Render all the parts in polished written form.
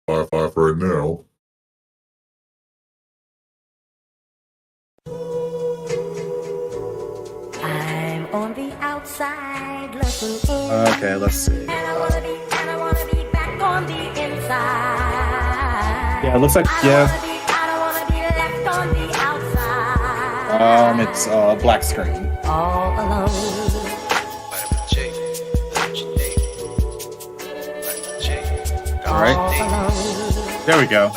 5 right now. I'm on the outside looking in. Okay, let's see. And I wanna be back on the inside. Yeah, it looks like, yeah. I don't wanna be left on the outside. It's black screen. All alone. All right. All alone. There we go.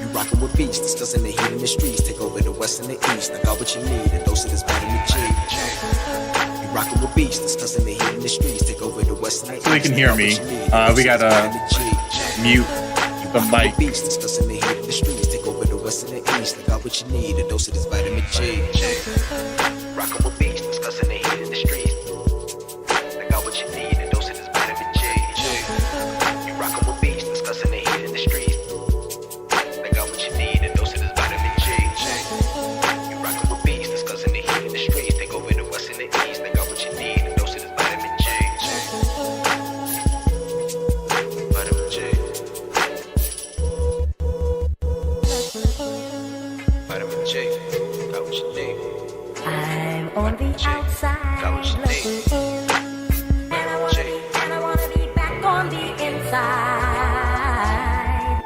You rockin' with beats, discussing the heat in the streets. Take over the west and the east. I got what you need, a dose of this vitamin G. You rockin' with beats, discussing the heat in the streets. Take over the west and the east. So they can hear me. We gotta mute the mic. Beats, discussing the heat in the streets. Take over the west and the east. I got what you need, a dose of this vitamin G. Rockin' with beats, discussing the heat in the streets. I got what you need, a dose of this vitamin G. You rockin' with beats, discussing the heat in the streets. I got what you need, a dose of this vitamin G. You rockin' with beats, discussing the heat in the streets. Take over the west and the east. I got what you need, a dose of this vitamin G. Vitamin G. Vitamin G. Got what you need. I'm on the outside looking in. And I wanna be back on the inside.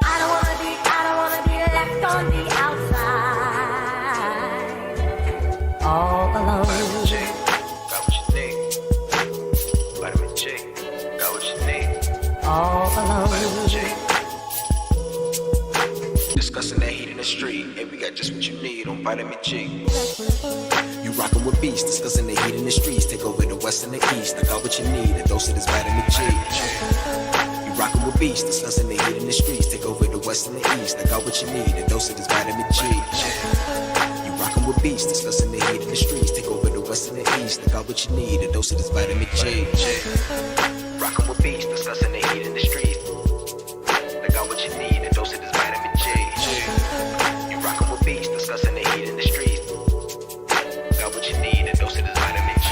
I don't wanna be left on the outside. All alone. Vitamin G. Got what you need. Vitamin G. Got what you need. All alone. Vitamin G. Discussing that heat in the street, and we got just what you need on Vitamin G. You rockin' with beats, discussing the heat in the streets. Take over the west and the east. I got what you need, a dose of this vitamin G. You rockin' with beats, discussing the heat in the streets. Take over the west and the east. I got what you need, a dose of this vitamin G. You rockin' with beats, discussing the heat in the streets. Take over the west and the east. I got what you need, a dose of this vitamin G. Rockin' with beats, discussing the heat in the streets. I got what you need, a dose of this vitamin G. You rockin' with beats, discussing the heat in the streets. Got what you need, a dose of this vitamin G.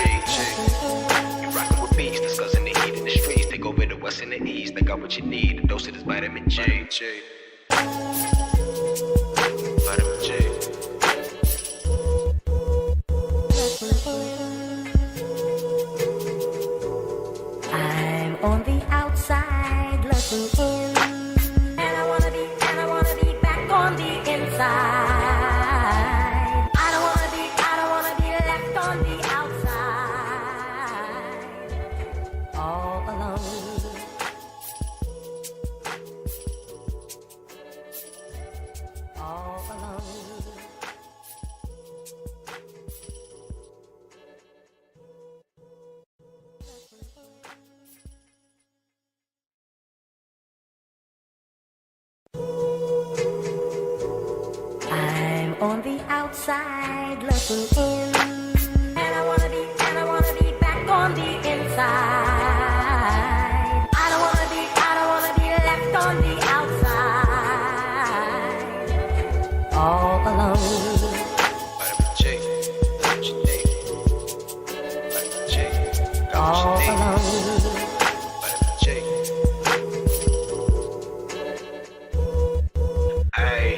You rockin' with beats, discussing the heat in the streets. Take over the west and the east. I got what you need, a dose of this vitamin G. Vitamin G. I'm on the outside looking in. And I wanna be back on the inside. I don't wanna be left on the outside. All alone. All alone. I'm on the outside looking in. And I wanna be back on the inside. I don't wanna be left on the outside. All alone. Vitamin G. Got what you need. Vitamin G. Got All what you need. alone. Vitamin G. Ay.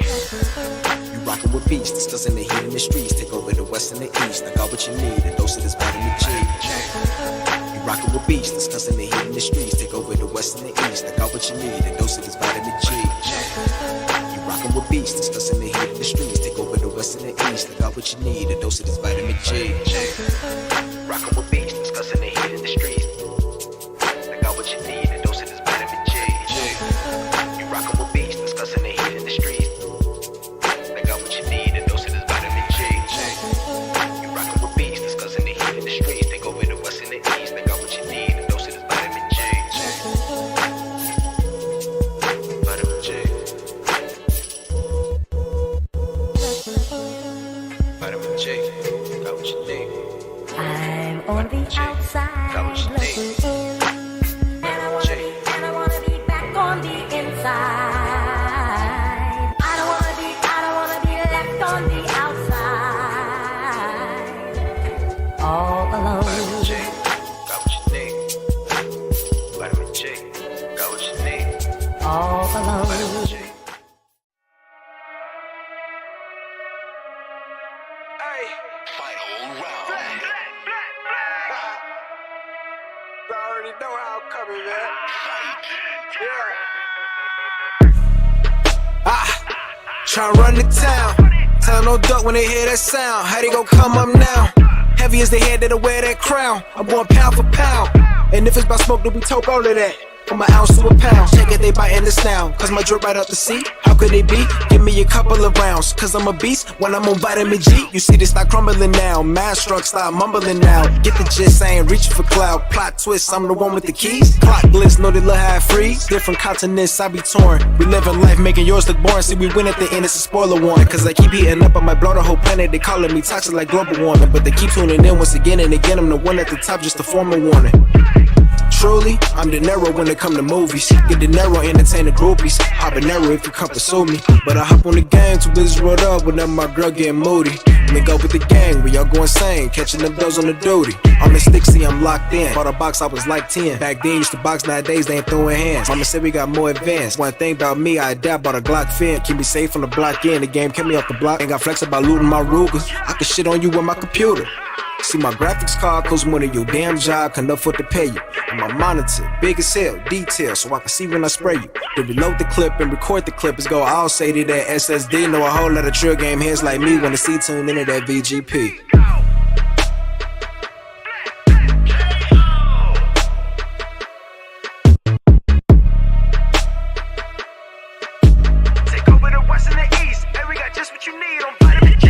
You rockin' with beats, discussing the heat in the streets. Take over the west and the east. I got what you need, a dose of this vitamin G. You rockin' with beats, discussing the heat in the streets. Take over the west and the east. I got what you need, a dose of this vitamin G. You rockin' with beats, discussing the heat in the streets. Take over the west and the east. I got what you need, a dose of this vitamin G. Rockin' with beats, discussing the heat in the streets. I got what you need, a dose of this vitamin G. You rockin' with beats, discussing the heat in the streets. I got what you need, a dose of this vitamin G. You rockin' with beats, discussing the heat in the streets. Take over the west and the east. I got what you need, a dose of this vitamin G. Vitamin G. Vitamin G. Got what you need. I'm on the outside looking all alone. Final round. I already know how I'm coming, man. Tryna run the town. Tell no duck when they hear that sound. How they gon' come up now? Heavy as the head that'll wear that crown. I'm going pound for pound. And if it's by smoke, then we talk all of that. From an ounce to a pound. Check it, they biting this now. Cause my drip right out the sea. How could they be? Give me a couple of rounds. Cause I'm a beast when I'm on vitamin G. You see, they start crumbling now. Mad struck, start mumbling now. Get the gist, I ain't reaching for cloud. Plot twist, I'm the one with the keys. Clock blitz, know they look how I freeze. Different continents, I be torn. We living life, making yours look boring. See, we win at the end, it's a spoiler warning. Cause I keep heating up, I might blow the whole planet. They calling me toxic like global warming. But they keep tuning in once again and again. I'm the one at the top, just to form a warning. Truly, I'm De Niro when it come to movies. Get De Niro, entertain the groupies. Habanero if you come pursue me. But I hop on the gang, too busy rolled up whenever my girl getting moody. Let me go with the gang, we all go insane. Catching them bills on the duty. I'm in Stixie, I'm locked in. Bought a box, I was like 10. Back then, used to box, nowadays they ain't throwing hands. Mama said we got more advanced. One thing about me, I adapt, bought a Glock fin. Keep me safe from the block in. The game kept me off the block. Ain't got flex about looting my Ruger. I can shit on you with my computer. See my graphics card costs more than your damn job can afford to pay you. And my monitor, big as hell, detail, so I can see when I spray you. To reload the clip and record the clip is go all say to that SSD. Know a whole lot of trill game heads like me wanna see tuned into that VGP. Take over the west and the east, and we got just what you need on vitamin G.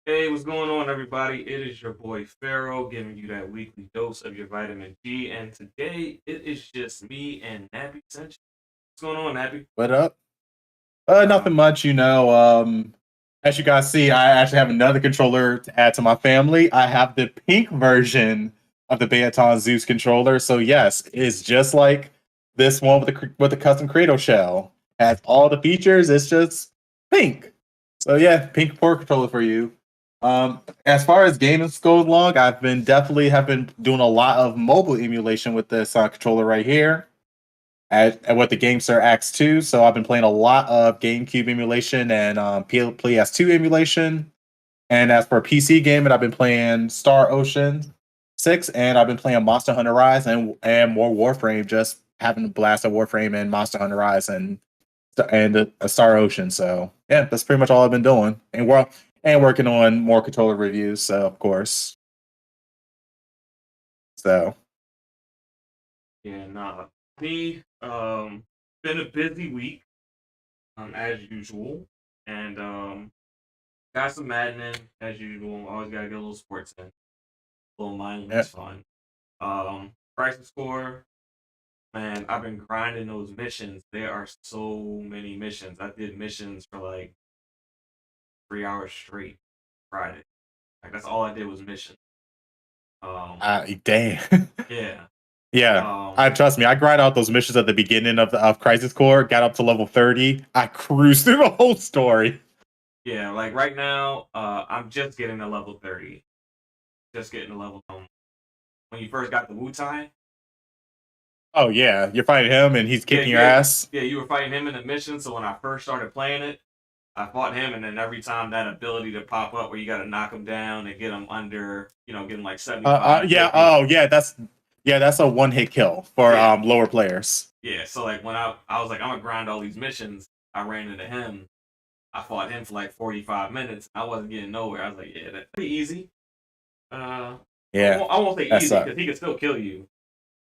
Hey, what's going on, everybody? It is your boy Pharaoh giving you that weekly dose of your vitamin G, and today it is just me and Nappy. What's going on, Nappy? What up? Nothing much, as you guys see, I actually have another controller to add to my family. I have the pink version of the Patron Zeus controller. So yes, it's just like this one with the custom cradle shell. Has all the features. It's just pink. So yeah, pink port controller for you. As far as gaming goes along, I've been doing a lot of mobile emulation with this controller right here. With the GameStar X2, so I've been playing a lot of GameCube emulation and PS2 emulation. And as for PC gaming, I've been playing Star Ocean 6, and I've been playing Monster Hunter Rise and more Warframe, just having a blast of Warframe and Monster Hunter Rise and Star Ocean. So yeah, that's pretty much all I've been doing, and working on more controller reviews. So of course, so Yeah, nah. Me, been a busy week, as usual, and got some Madden in, as usual. Always gotta get a little sports in, a little mindless fun. Crisis Core, man, I've been grinding those missions. There are so many missions. I did missions for like 3 hours straight Friday. Like that's all I did was missions. damn. Yeah. Yeah, I trust me. I grind out those missions at the beginning of Crisis Core. Got up to level 30. I cruised through the whole story. Yeah, like right now, I'm just getting to level 30. Just getting to level 10. When you first got the Wu-Tai. Oh yeah, you're fighting him and he's kicking your ass. Yeah, you were fighting him in the mission. So when I first started playing it, I fought him, and then every time that ability to pop up where you got to knock him down and get him under, get him like 75. That's a one-hit kill for lower players. Yeah, so like when I was like, I'm gonna grind all these missions, I ran into him. I fought him for like 45 minutes. I wasn't getting nowhere. I was like, yeah, that's pretty easy. Yeah, I won't say that easy sucked. because he can still kill you.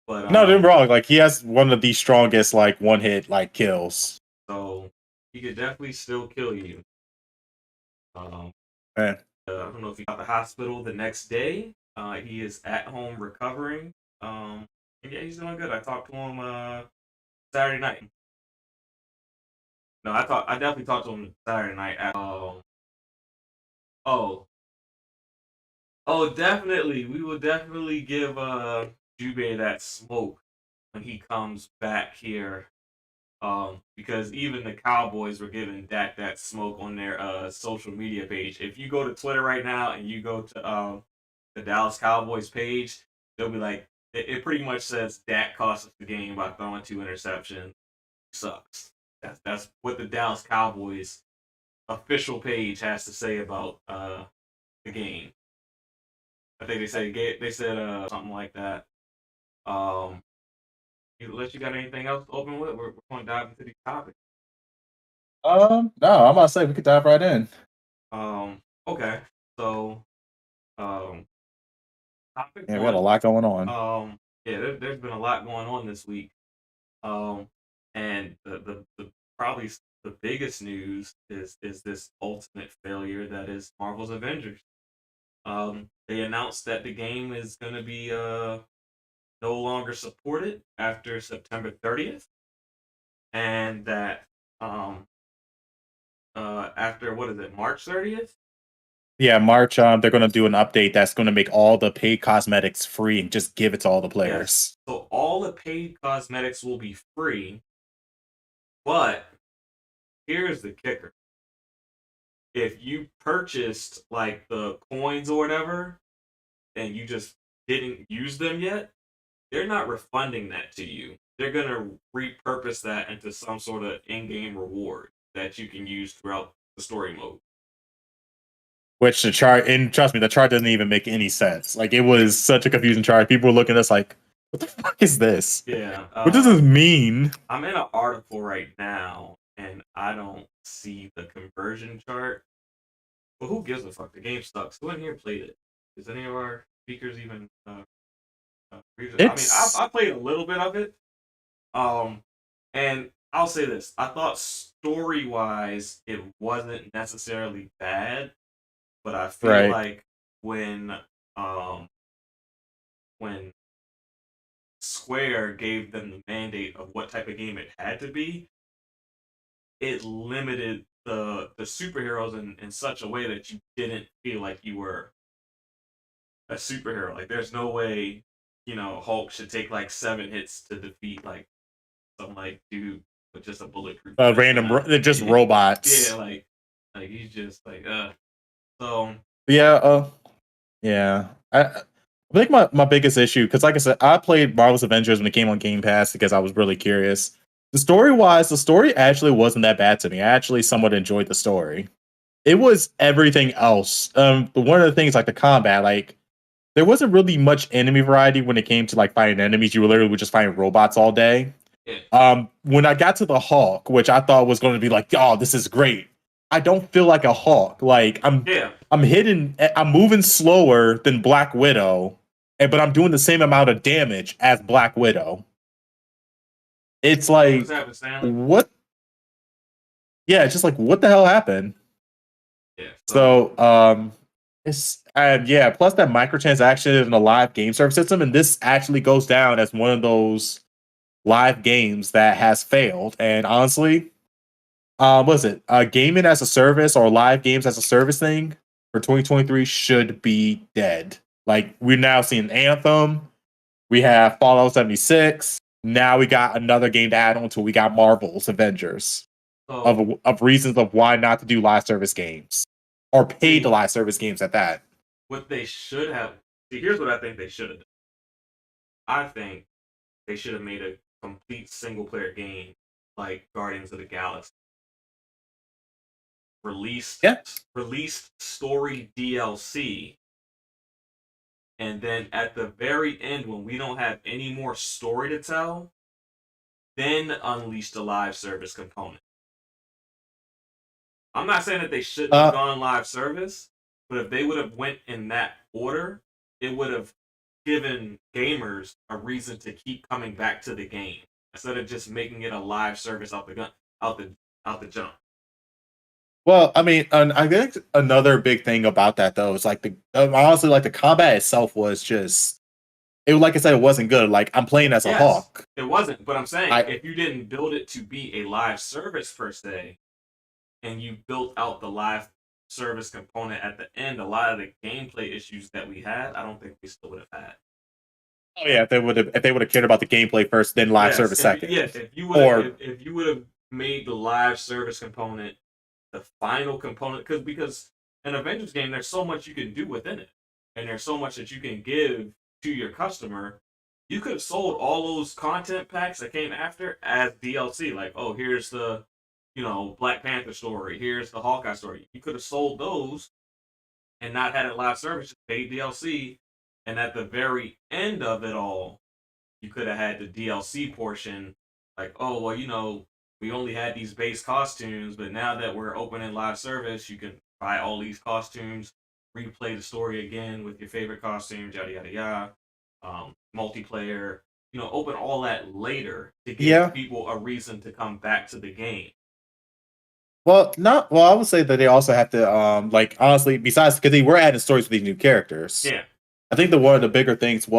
But No, don't get me wrong. Like he has one of the strongest like one hit like kills. so he could definitely still kill you. Um, Man. I don't know if he got the hospital the next day. He is at home recovering. And yeah, he's doing good. I talked to him Saturday night. No, I definitely talked to him Saturday night. Oh, definitely. We will definitely give Jubei that smoke when he comes back here. Because even the Cowboys were giving Dak that smoke on their social media page. If you go to Twitter right now and you go to the Dallas Cowboys page, they'll be like, it pretty much says Dak cost us the game by throwing 2 interceptions. Sucks. That's what the Dallas Cowboys official page has to say about the game. I think they said something like that. Unless you got anything else to open with, we're going to dive into the topic. No, I'm about to say we could dive right in. Okay. So, topic Yeah, one. we got a lot going on. Yeah, there's been a lot going on this week. And the probably the biggest news is this ultimate failure that is Marvel's Avengers. They announced that the game is going to be no longer supported after September 30th, and that after what is it, March 30th? Yeah, March. They're going to do an update that's going to make all the paid cosmetics free and just give it to all the players. Yes. So all the paid cosmetics will be free, but here's the kicker: if you purchased like the coins or whatever, and you just didn't use them yet, they're not refunding that to you. They're gonna repurpose that into some sort of in-game reward that you can use throughout the story mode. Which the chart, and trust me, the chart doesn't even make any sense. Like it was such a confusing chart. People were looking at us like, "What the fuck is this? Yeah. What does this mean?" I'm in an article right now, and I don't see the conversion chart. But who gives a fuck? The game sucks. Who in here played it? Is any of our speakers even? I mean, I played a little bit of it. And I'll say this: I thought story-wise, it wasn't necessarily bad, but I feel like when Square gave them the mandate of what type of game it had to be, it limited the superheroes in such a way that you didn't feel like you were a superhero. Like there's no way, Hulk should take like 7 hits to defeat like some like dude with just a bulletproof. They're just robots. Yeah, like he's just like So yeah, yeah. I think my biggest issue, because like I said, I played Marvel's Avengers when it came on Game Pass because I was really curious. The story actually wasn't that bad to me. I actually somewhat enjoyed the story. It was everything else. One of the things like the combat, like there wasn't really much enemy variety when it came to like fighting enemies. You were literally just fighting robots all day. Yeah. When I got to the Hulk, which I thought was going to be like, oh, this is great. I don't feel like a Hulk. Like I'm moving slower than Black Widow, but I'm doing the same amount of damage as Black Widow. It's like what? Yeah, it's just like what the hell happened? Yeah. So it's yeah. Plus that microtransaction in a live game service system, and this actually goes down as one of those live games that has failed. And honestly, was it gaming as a service or live games as a service thing for 2023 should be dead. Like we're now seeing Anthem, we have Fallout 76. Now we got another game to add on to. We got Marvel's Avengers of reasons of why not to do live service games or paid live service games at that. What they should have. See, here's what I think they should have done. I think they should have made a complete single player game like Guardians of the Galaxy. Released story DLC, and then at the very end, when we don't have any more story to tell, then unleash the live service component. I'm not saying that they shouldn't have gone live service, but if they would have went in that order, it would have given gamers a reason to keep coming back to the game instead of just making it a live service out the jump. Well, I mean, I think another big thing about that though is like honestly, like the combat itself was just like I said, it wasn't good. Like I'm playing as a hawk. It wasn't, but I'm saying if you didn't build it to be a live service per se, and you built out the live service component at the end, a lot of the gameplay issues that we had, I don't think we still would have had. Oh yeah, if they would have cared about the gameplay first, then live service second. Yes, if you would have made the live service component the final component, because an Avengers game, there's so much you can do within it, and there's so much that you can give to your customer. You could have sold all those content packs that came after as DLC, like, oh, here's the Black Panther story, here's the Hawkeye story. You could have sold those and not had it live service, just paid DLC, and at the very end of it all, you could have had the DLC portion, like, oh, well, we only had these base costumes, but now that we're opening live service, you can buy all these costumes, replay the story again with your favorite costumes, yada yada yada. Multiplayer, open all that later to give people a reason to come back to the game. Well, I would say that they also have to, honestly, besides because they were adding stories with these new characters. Yeah, I think one of the bigger things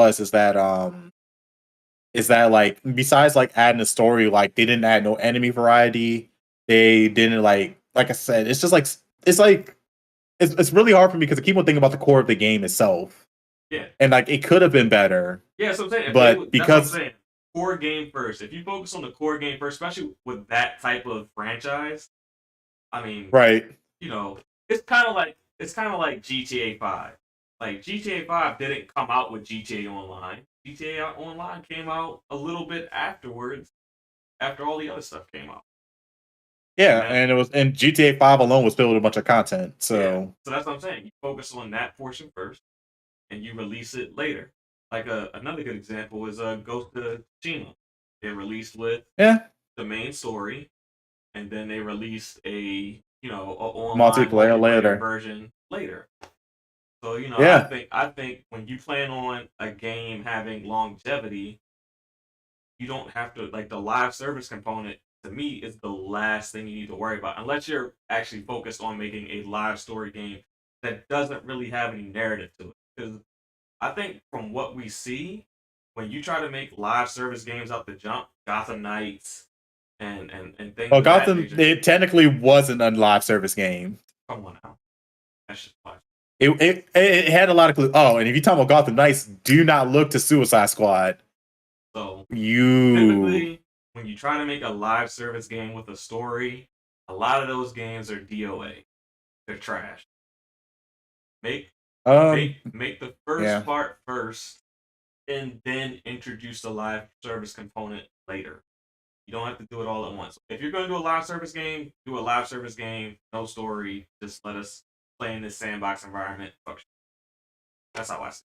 is that like besides like adding a story, like they didn't add no enemy variety. They didn't like I said, it's just like it's really hard for me because I keep on thinking about the core of the game itself. Yeah, and like it could have been better. Yeah, so I'm saying, but because core game first, if you focus on the core game first, especially with that type of franchise, I mean, right? It's kind of like GTA 5. Like GTA 5 didn't come out with GTA Online. GTA Online came out a little bit afterwards, after all the other stuff came out. Yeah, and GTA 5 alone was filled with a bunch of content. So that's what I'm saying. You focus on that portion first, and you release it later. Like another good example is Ghost of Tsushima. They released with the main story, and then they released a online multiplayer version later. So I think when you plan on a game having longevity, you don't have to, like, the live service component to me is the last thing you need to worry about, unless you're actually focused on making a live story game that doesn't really have any narrative to it. Because I think from what we see, when you try to make live service games out the jump, Gotham Knights and things. Well, Gotham, it technically wasn't a live service game. Come on now, that's just fine. It had a lot of clues. Oh, and if you talk about Gotham Knights, do not look to Suicide Squad. So typically, when you try to make a live service game with a story, a lot of those games are DOA. They're trash. Make the first part first, and then introduce the live service component later. You don't have to do it all at once. If you're going to do a live service game, do a live service game, no story. Just let us play in this sandbox environment. That's how I see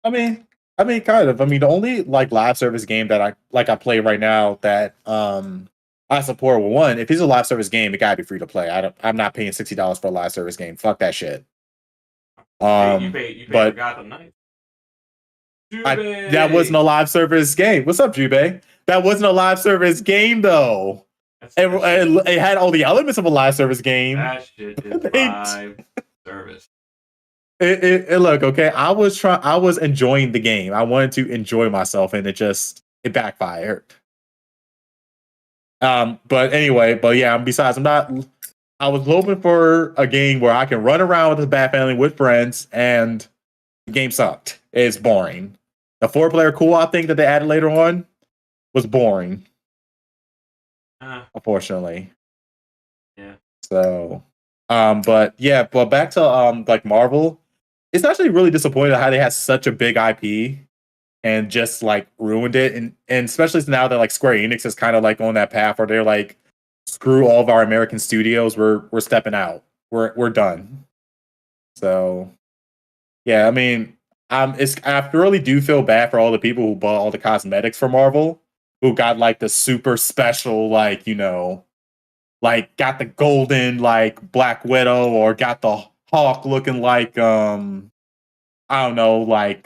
it. I mean, kind of. I mean, the only like live service game that I play right now that I support, one, if it's a live service game, it gotta be free to play. I'm not paying $60 for a live service game. Fuck that shit. You paid for Gotham Knights. That wasn't a live service game. What's up, Jube? That wasn't a live service game though. It had all the elements of a live service game. That shit is live service. Look, okay. I was enjoying the game. I wanted to enjoy myself, and it backfired. But anyway, besides, I was hoping for a game where I can run around with the Bat Family with friends, and the game sucked. It's boring. The 4-player co-op thing that they added later on was boring. Unfortunately. Yeah. So, but back to like Marvel. It's actually really disappointing how they had such a big IP and just like ruined it, and especially now that like Square Enix is kind of like on that path where they're like, screw all of our American studios, we're stepping out, we're done. So, yeah, I mean, I really do feel bad for all the people who bought all the cosmetics for Marvel, who got like the super special, like, like got the golden like Black Widow or got the Hawk looking like I don't know, like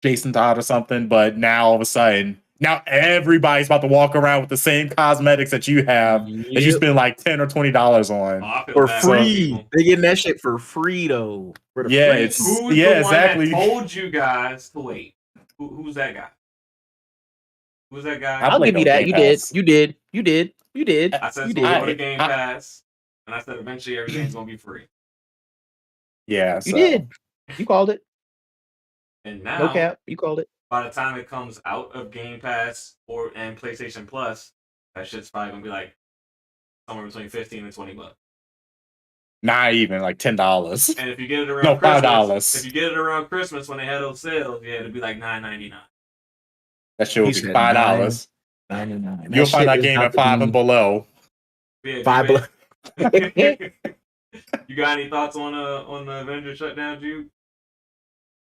Jason Todd or something, but now all of a sudden, now everybody's about to walk around with the same cosmetics that you have that you spend like $10 or $20 on. I feel For bad free. people. They getting that shit for free though. For the Yeah, free. it's Who's yeah, the exactly. one that told you guys to wait? Who's that guy? Who's that guy? I'll played give you on that. Game You did. Pass. You did. You did. You did. I said You so go to did. Game Pass, and I said eventually everything's gonna be free. Yeah, You so did. You called it. And now, No cap. You called it. by the time it comes out of Game Pass and PlayStation Plus, that shit's probably gonna be like somewhere between $15 and $20. not even like $10. And if you get it around No, Christmas, $5. if you get it around Christmas when they had those sales, yeah, it'd be like $9.99. That shit will He be said $5. $9.99. You'll find that game at $5 and below. Yeah, $5 below. You got any thoughts on the Avengers Shutdown, Jude?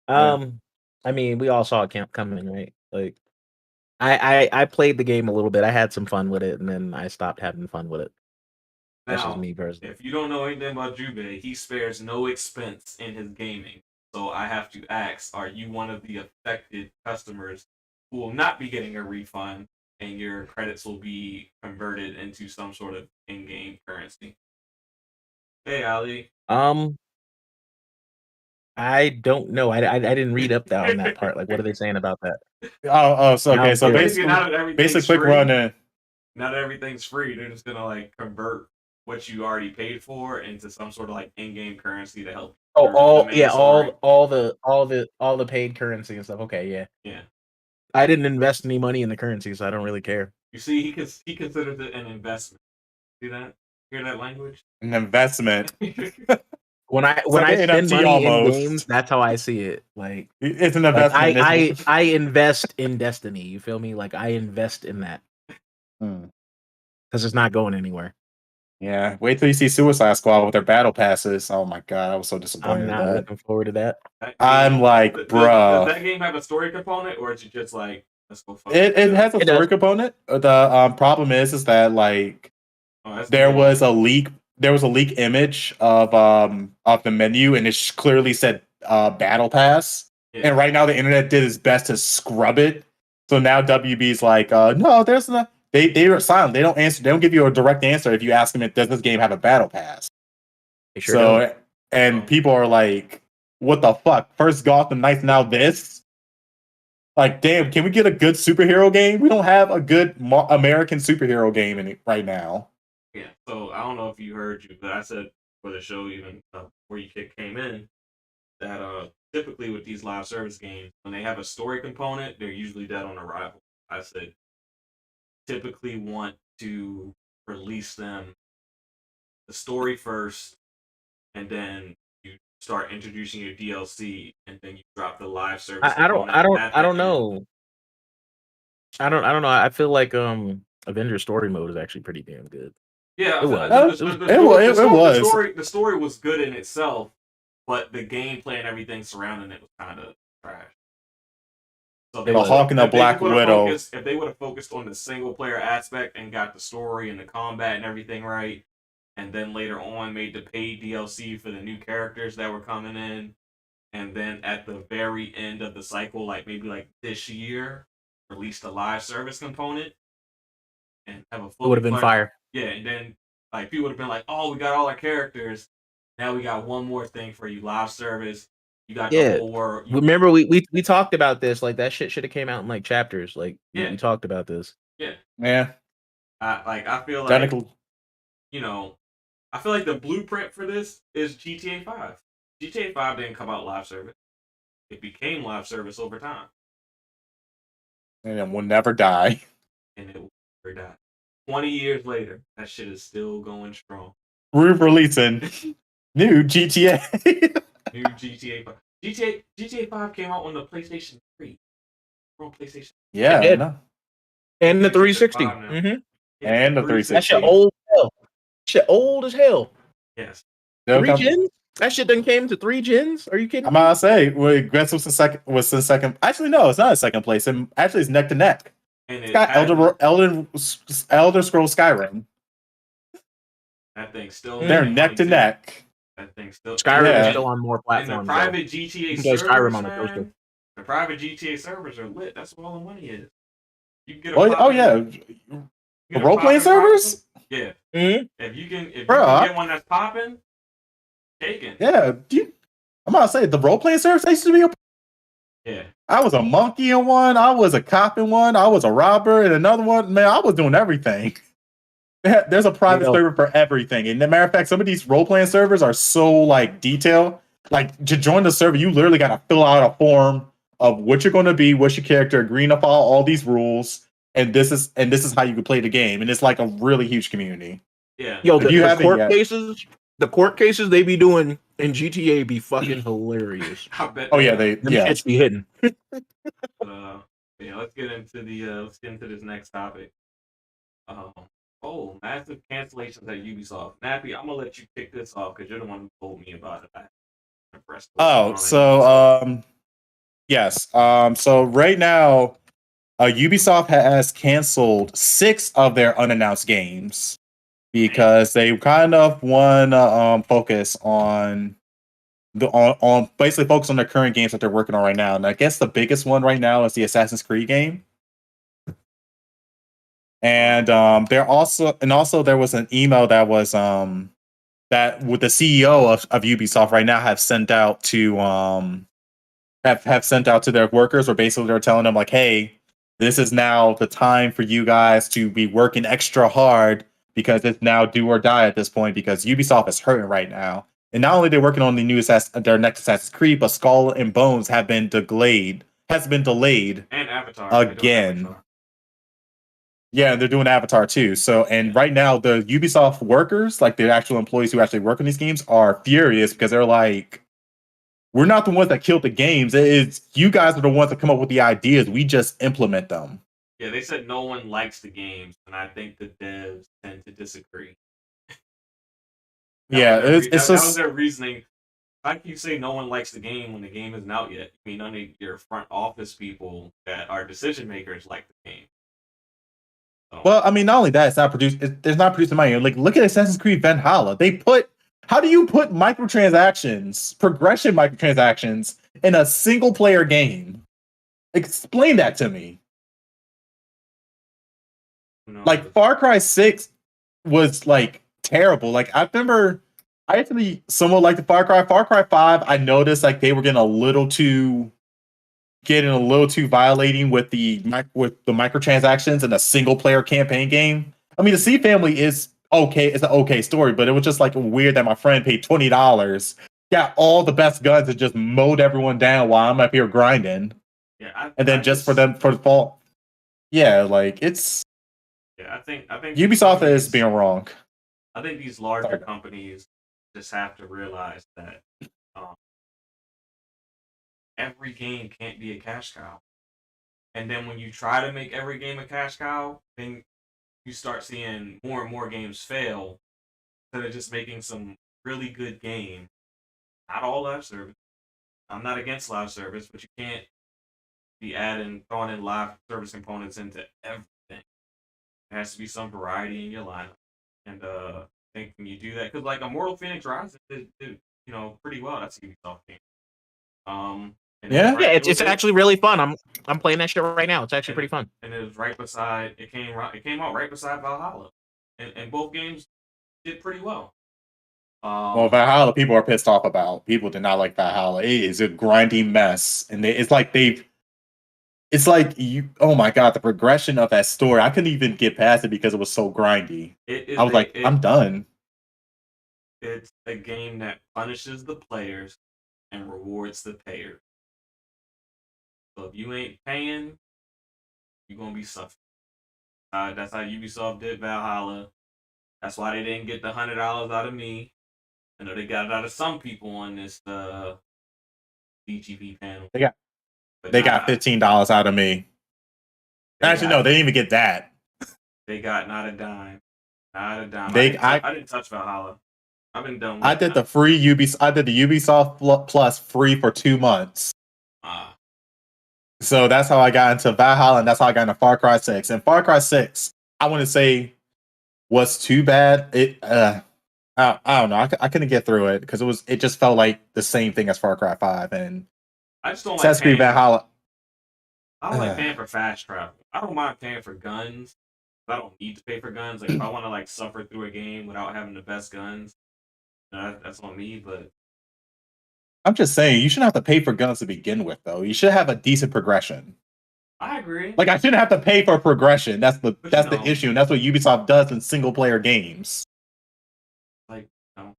I mean, we all saw it coming, right? Like, I played the game a little bit. I had some fun with it, and then I stopped having fun with it. That's just Now, me personally. if you don't know anything about Jube, he spares no expense in his gaming. So I have to ask, are you one of the affected customers who will not be getting a refund and your credits will be converted into some sort of in-game currency? Hey, Ali. I don't know. I didn't read up on that part. Like, what are they saying about that? So okay, so Basically, now that everything's quick free, run in. now that everything's free, they're just gonna like convert what you already paid for into some sort of like in-game currency to help. Oh, all the paid currency and stuff. Okay, yeah. Yeah. I didn't invest any money in the currency, so I don't really care. You see, he considers it an investment. See that? Hear that language? An investment. When I like an spend NFT money almost. in games, that's how I see it. Like, It's an like investment. I invest in Destiny. You feel me? Like, I invest in that because it's not going anywhere. Yeah, wait till you see Suicide Squad with their battle passes. Oh my god, I was so disappointed I'm in not that. looking forward to that. I'm like, bruh. Does that game have a story component, or is it just like let's go? It has a It story does. component. The problem is that like there was a leak. There was a leak image of the menu, and it clearly said battle pass. Yeah. And right now, the internet did its best to scrub it. So now WB's like, no, there's not. They are silent. They don't answer. They don't give you a direct answer if you ask them, does this game have a battle pass? They sure don't. And people are like, what the fuck? First Gotham Knights, now this? Like, damn, can we get a good superhero game? We don't have a good American superhero game right now. Yeah, so I don't know if you heard you, but I said for the show even before you came in that typically with these live service games, when they have a story component, they're usually dead on arrival. I said typically want to release them the story first, and then you start introducing your DLC, and then you drop the live service. I don't know. I don't know. I feel like Avengers story mode is actually pretty damn good. Yeah, it was. The story was good in itself, but the gameplay and everything surrounding it was kind of trash. So the Hawk and the Black Widow. If they would have focused on the single player aspect and got the story and the combat and everything right, and then later on made the paid DLC for the new characters that were coming in, and then at the very end of the cycle, like maybe like this year, release the live service component and have a full. It would have been fire. Yeah, and then like people would have been like, "Oh, we got all our characters. Now we got one more thing for you, live service. You got the whole world." Remember, we talked about this. Like that shit should have came out in like chapters. Like we talked about this. Yeah. I feel like I feel like the blueprint for this is GTA 5. GTA 5 didn't come out live service. It became live service over time. And it will never die. And it will never die. 20 years later, that shit is still going strong. We're releasing new GTA. New GTA 5. GTA 5 came out on the PlayStation 3. On PlayStation. Yeah. No. And the 360. Mm-hmm. And the 360. That shit old as hell. Shit old as hell. Yes. 3 gens? That shit done came to 3 gens? Are you kidding? I'm about to say, Guess was the second. Actually, no, it's not a second place. Actually, it's neck to neck. And it's got Elder Scrolls Skyrim. That thing's still They're making neck money, to too. neck. That thing's still Skyrim Yeah. is still on more and platforms. the private GTA You can play servers, Skyrim on the toaster. man. The private GTA servers are lit. That's where all the money is. You can get a Oh poppin', yeah, you the get a role playing poppin' servers. Yeah. Mhm. If you can Bro, get one that's popping, taken. Yeah, I'm about to say the role playing servers. They used to be. Yeah. I was a monkey in one. I was a cop in one. I was a robber in another one. Man, I was doing everything. There's a private server for everything. And as a matter of fact, some of these role playing servers are so like detailed. Like to join the server, you literally got to fill out a form of what you're going to be, what's your character, agreeing to follow all these rules, and this is how you can play the game. And it's like a really huge community. Yeah. Yo, If you the haven't court yet- cases, they be doing in GTA be fucking hilarious. I bet. Oh yeah, Them shits be hidden. Yeah, let's get into this next topic. Massive cancellations at Ubisoft. Nappy, I'm gonna let you kick this off because you're the one who told me about it. I'm impressed with Oh, what's going on at Ubisoft. yes. So right now, Ubisoft has canceled 6 of their unannounced games because they kind of want to focus on basically focus on their current games that they're working on right now. And I guess the biggest one right now is the Assassin's Creed game. And there was an email that was that with the CEO of Ubisoft right now have sent out to have sent out to their workers, where basically they're telling them like, hey, this is now the time for you guys to be working extra hard because it's now do or die at this point because Ubisoft is hurting right now. And not only are they working on the new their next Assassin's Creed, but Skull and Bones has been delayed And Avatar again. Avatar. Yeah, they're doing Avatar too. So, and right now, the Ubisoft workers, like the actual employees who actually work on these games, are furious because they're like, we're not the ones that killed the games. It's you guys are the ones that come up with the ideas. We just implement them. Yeah, they said no one likes the games, and I think the devs tend to disagree. That was their reasoning. How can you say no one likes the game when the game isn't out yet? I mean, none of your front office people that are decision makers like the game. Well, I mean, not only that, it's not produced. It's not produced in my ear. Like, look at Assassin's Creed Valhalla. How do you put microtransactions, progression microtransactions, in a single player game? Explain that to me. Like Far Cry 6 was like terrible. Like I remember, I actually somewhat liked the Far Cry. Far Cry 5, I noticed like they were getting a little too violating with the microtransactions in a single player campaign game. I mean, the Sea Family is okay. It's an okay story, but it was just like weird that my friend paid $20, got all the best guns, and just mowed everyone down while I'm up here grinding. Yeah, for the fall. Yeah, like it's. Yeah, I think Ubisoft is being wrong. I think these larger companies just have to realize that every game can't be a cash cow. And then when you try to make every game a cash cow, then you start seeing more and more games fail instead of just making some really good game. Not all live service. I'm not against live service, but you can't be throwing in live service components into everything. There has to be some variety in your lineup. And I think when you do that, because like Immortal Phoenix Rising did pretty well. That's a Ubisoft game. It's actually really fun. I'm playing that shit right now. It's actually pretty fun. And it was right beside. It came out right beside Valhalla, and both games did pretty well. Well, Valhalla, people are pissed off about. People did not like Valhalla. It is a grindy mess, and it's like you. Oh my god, the progression of that story! I couldn't even get past it because it was so grindy. I was I'm done. It's a game that punishes the players and rewards the payers. So if you ain't paying, you're gonna be suffering. That's how Ubisoft did Valhalla. That's why they didn't get the $100 out of me. I know they got it out of some people on this VGP panel. They got $15 out of me. Actually, no, they didn't even get that. They got not a dime. Not a dime. I didn't touch Valhalla. I've been done with I did the free Ubisoft. I did the Ubisoft Plus free for 2 months. So that's how I got into Valhalla, and that's how I got into Far Cry 6. And Far Cry 6, I want to say, was too bad. I don't know. I couldn't get through it because it just felt like the same thing as Far Cry 5 and I just don't like Assassin's Creed paying. Valhalla. I don't like paying for fast travel. I don't mind paying for guns. I don't need to pay for guns. Like if I want to like suffer through a game without having the best guns, that's on me. But I'm just saying, you shouldn't have to pay for guns to begin with, though. You should have a decent progression. I agree. Like I shouldn't have to pay for progression. That's the But, the issue, and that's what Ubisoft does in single player games. Like, no.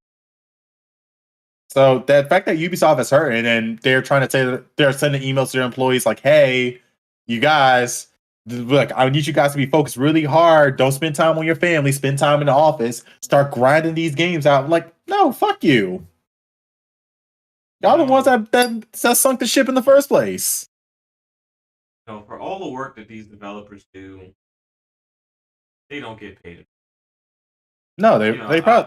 So the fact that Ubisoft is hurting and they're trying to say that they're sending emails to their employees like, "Hey, you guys, look, I need you guys to be focused really hard. Don't spend time on your family. Spend time in the office. Start grinding these games out." Like, no, fuck you. Y'all the ones that sunk the ship in the first place. No, for all the work that these developers do, they don't get paid. No, they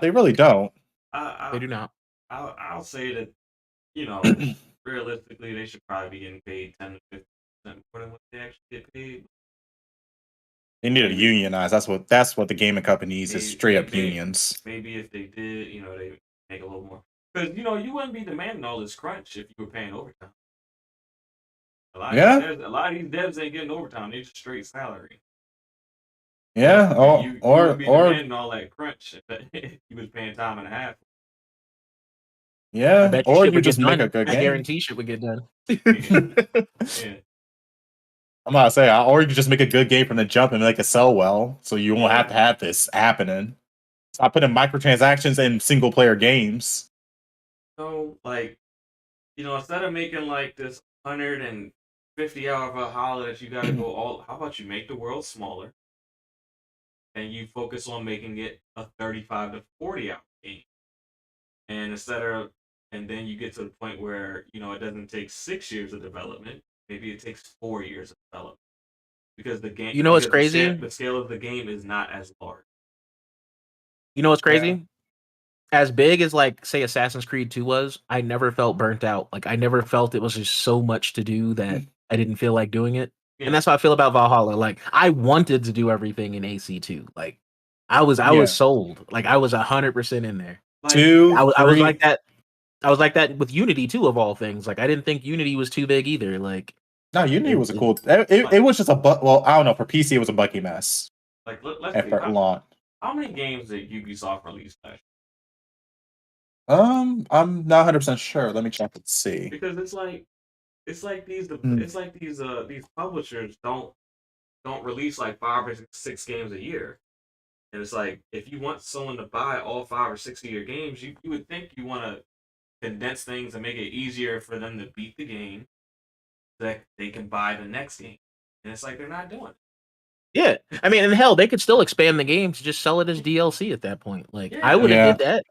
they really don't. They do not. I'll say that, realistically, they should probably be getting paid 10 to 50% more than what they actually get paid. They need to unionize. That's what the gaming company needs is straight up unions. Maybe if they did, they make a little more. Because you wouldn't be demanding all this crunch if you were paying overtime. A lot of these devs ain't getting overtime. They just straight salary. Yeah, you would be demanding all that crunch if you was paying time and a half. Yeah, or you just make a good game. I guarantee shit would get done. Yeah. I'm about to say, or you could just make a good game from the jump and make it sell well, so you won't have to have this happening. Stop putting microtransactions in single player games. So, instead of making like this 150-hour Valhalla that you got to go all, how about you make the world smaller, and you focus on making it a 35 to 40-hour game, and and then you get to the point where it doesn't take 6 years of development. Maybe it takes 4 years of development because the game. What's crazy? The scale of the game is not as large. You know what's crazy? Yeah. As big as like say Assassin's Creed 2 was, I never felt burnt out. Like I never felt it was just so much to do that I didn't feel like doing it. Yeah. And that's how I feel about Valhalla. Like I wanted to do everything in AC2. Like I was sold. Like I was 100% in there. I was like that. I was like that with Unity too, of all things. Like I didn't think Unity was too big either. Like no, Unity was a cool. It was just well, I don't know. For PC, it was a buggy mess. Like let's effort long. How many games did Ubisoft release last year? I'm not 100% sure. Let me check and see. Because it's like these publishers don't release like 5 or 6 games a year. And it's like if you want someone to buy all 5 or 6 of your games, you would think you want to condense things and make it easier for them to beat the game so that they can buy the next game. And it's like they're not doing it. Yeah. I mean, and hell, they could still expand the game to just sell it as DLC at that point. Like I would have did that.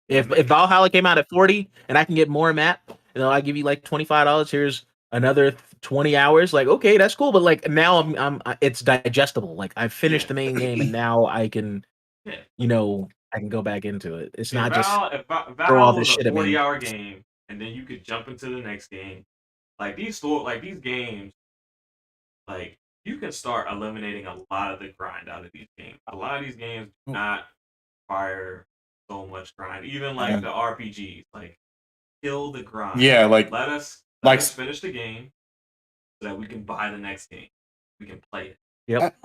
If Valhalla came out at 40 and I can get more map, I give you like $25. Here's another 20 hours. Like, okay, that's cool. But like now I'm it's digestible. Like I finished the main game and now I can, I can go back into it. It's not just throw all this shit at me. 40-hour game, and then you could jump into the next game. Like these games, like you can start eliminating a lot of the grind out of these games. A lot of these games do not require so much grind. Even like the RPGs, like kill the grind. Yeah, like let us finish the game so that we can buy the next game. We can play it. Yep.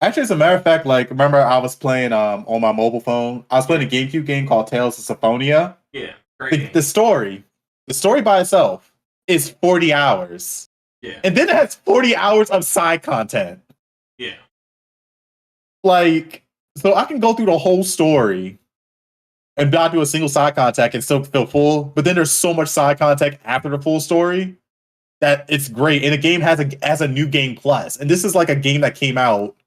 Actually, as a matter of fact, like remember I was playing on my mobile phone. I was playing a GameCube game called Tales of Symphonia. Yeah, great. The story by itself is 40 hours. Yeah, and then it has 40 hours of side content. Yeah, like so I can go through the whole story and not do a single side content and still feel full. But then there's so much side content after the full story that it's great. And the game has a new game plus. And this is like a game that came out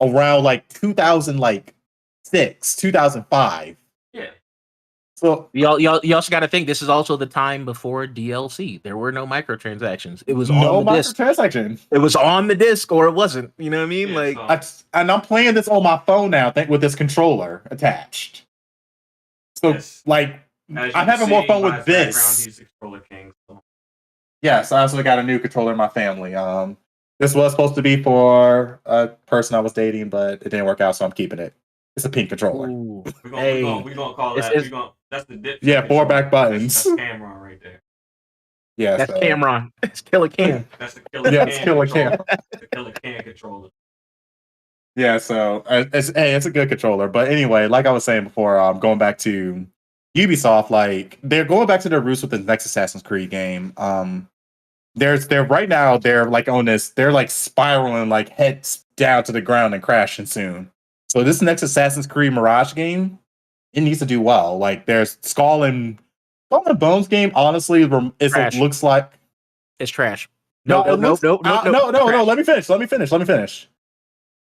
around like 2006, 2005. Yeah. So you also got to think this is also the time before DLC. There were no microtransactions. It was on the disc. It was on the disc or it wasn't. You know what I mean? Yeah, and I'm playing this on my phone now with this controller attached. So like I'm having more fun with this. He's a controller king. So. Yes, I also got a new controller in my family. This was supposed to be for a person I was dating, but it didn't work out, so I'm keeping it. It's a pink controller. Ooh. We're gonna, Hey, we gonna call it's- that. it's- That's the dip. Yeah, 4 back buttons. That's Cameron right there. Yeah, That's so, Cameron. It's Killer Cam. That's the killer. Yeah, can it's Killer Cam. controller. The killer can controller. Yeah, so it's a good controller. But anyway, like I was saying before, going back to Ubisoft, like they're going back to their roots with the next Assassin's Creed game. They're right now they're like on this, they're like spiraling like heads down to the ground and crashing soon. So this next Assassin's Creed Mirage game, it needs to do well. Like there's Skull and Bones game, honestly, it looks like It's trash. no. No. Let me finish.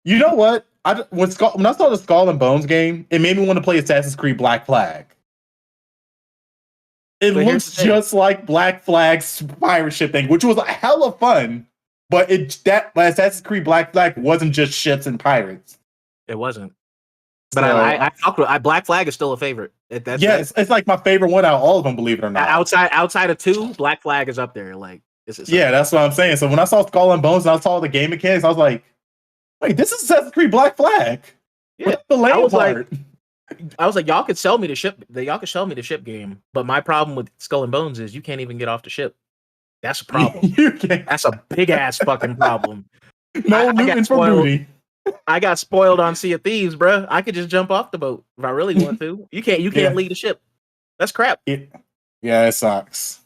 You know what? When I saw the Skull and Bones game, it made me want to play Assassin's Creed Black Flag. It looks just like Black Flag's pirate ship thing, which was a hell of fun. But Assassin's Creed Black Flag wasn't just ships and pirates. It wasn't. But so, Black Flag is still a favorite. It's like my favorite one out of all of them, believe it or not. Outside of 2, Black Flag is up there. Like, yeah, that's what I'm saying. So when I saw Skull and Bones and I saw the game mechanics, I was like, wait, this is Assassin's Creed Black Flag. Yeah, the lame part? I was like, y'all could sell me the ship. Y'all could sell me the ship game. But my problem with Skull and Bones is you can't even get off the ship. That's a problem. That's a big ass fucking problem. No loot for booty. I got spoiled on Sea of Thieves, bro. I could just jump off the boat if I really want to. You can't lead a ship. That's crap. Yeah, it sucks.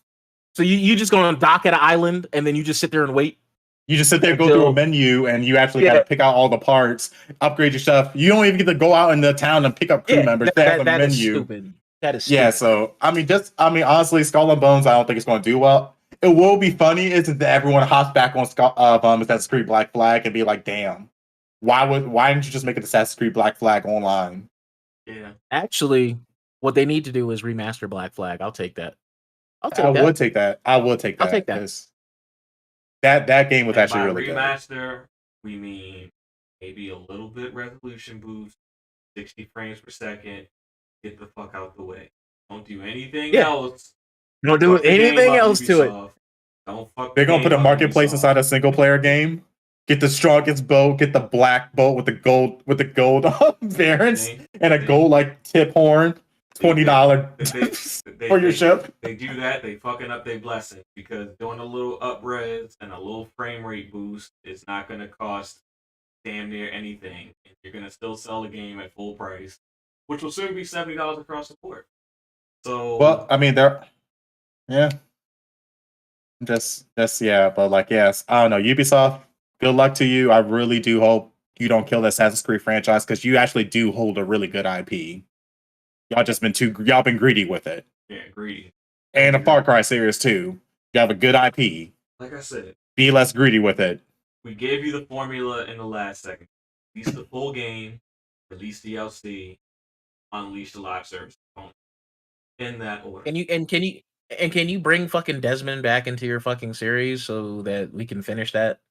So you just going to dock at an island and then you just sit there and wait. You just sit there, go through a menu, and you actually got to pick out all the parts, upgrade your stuff. You don't even get to go out in the town and pick up crew members. They have a menu. Is stupid. That is stupid. Yeah. So honestly, Skull and Bones, I don't think it's going to do well. It will be funny is that everyone hops back on Assassin's Creed Black Flag and be like, "Damn, why didn't you just make it Assassin's Creed Black Flag online?" Yeah. Actually, what they need to do is remaster Black Flag. I'll take that. I would take that. I'll take that. That game was actually really good. Remaster, we mean maybe a little bit resolution boost, 60 frames per second. Get the fuck out the way. Don't do anything else. Don't do anything else to it. Don't fuck. They're gonna put a marketplace inside a single player game. Get the strongest boat. Get the black boat with the gold variants and a gold like tip horn. $20 for your ship. They do that, they fucking up their blessing because doing a little up-res and a little frame rate boost is not going to cost damn near anything. You're going to still sell the game at full price, which will soon be $70 across the board. So, well, I mean, but like, yes, I don't know. Ubisoft, good luck to you. I really do hope you don't kill the Assassin's Creed franchise because you actually do hold a really good IP. Y'all been greedy with it. Yeah, greedy. And a Far Cry series too. You have a good IP. Like I said, be less greedy with it. We gave you the formula in the last second. Release the full game, release DLC, unleash the live service component. In that order. Can you bring fucking Desmond back into your fucking series so that we can finish that?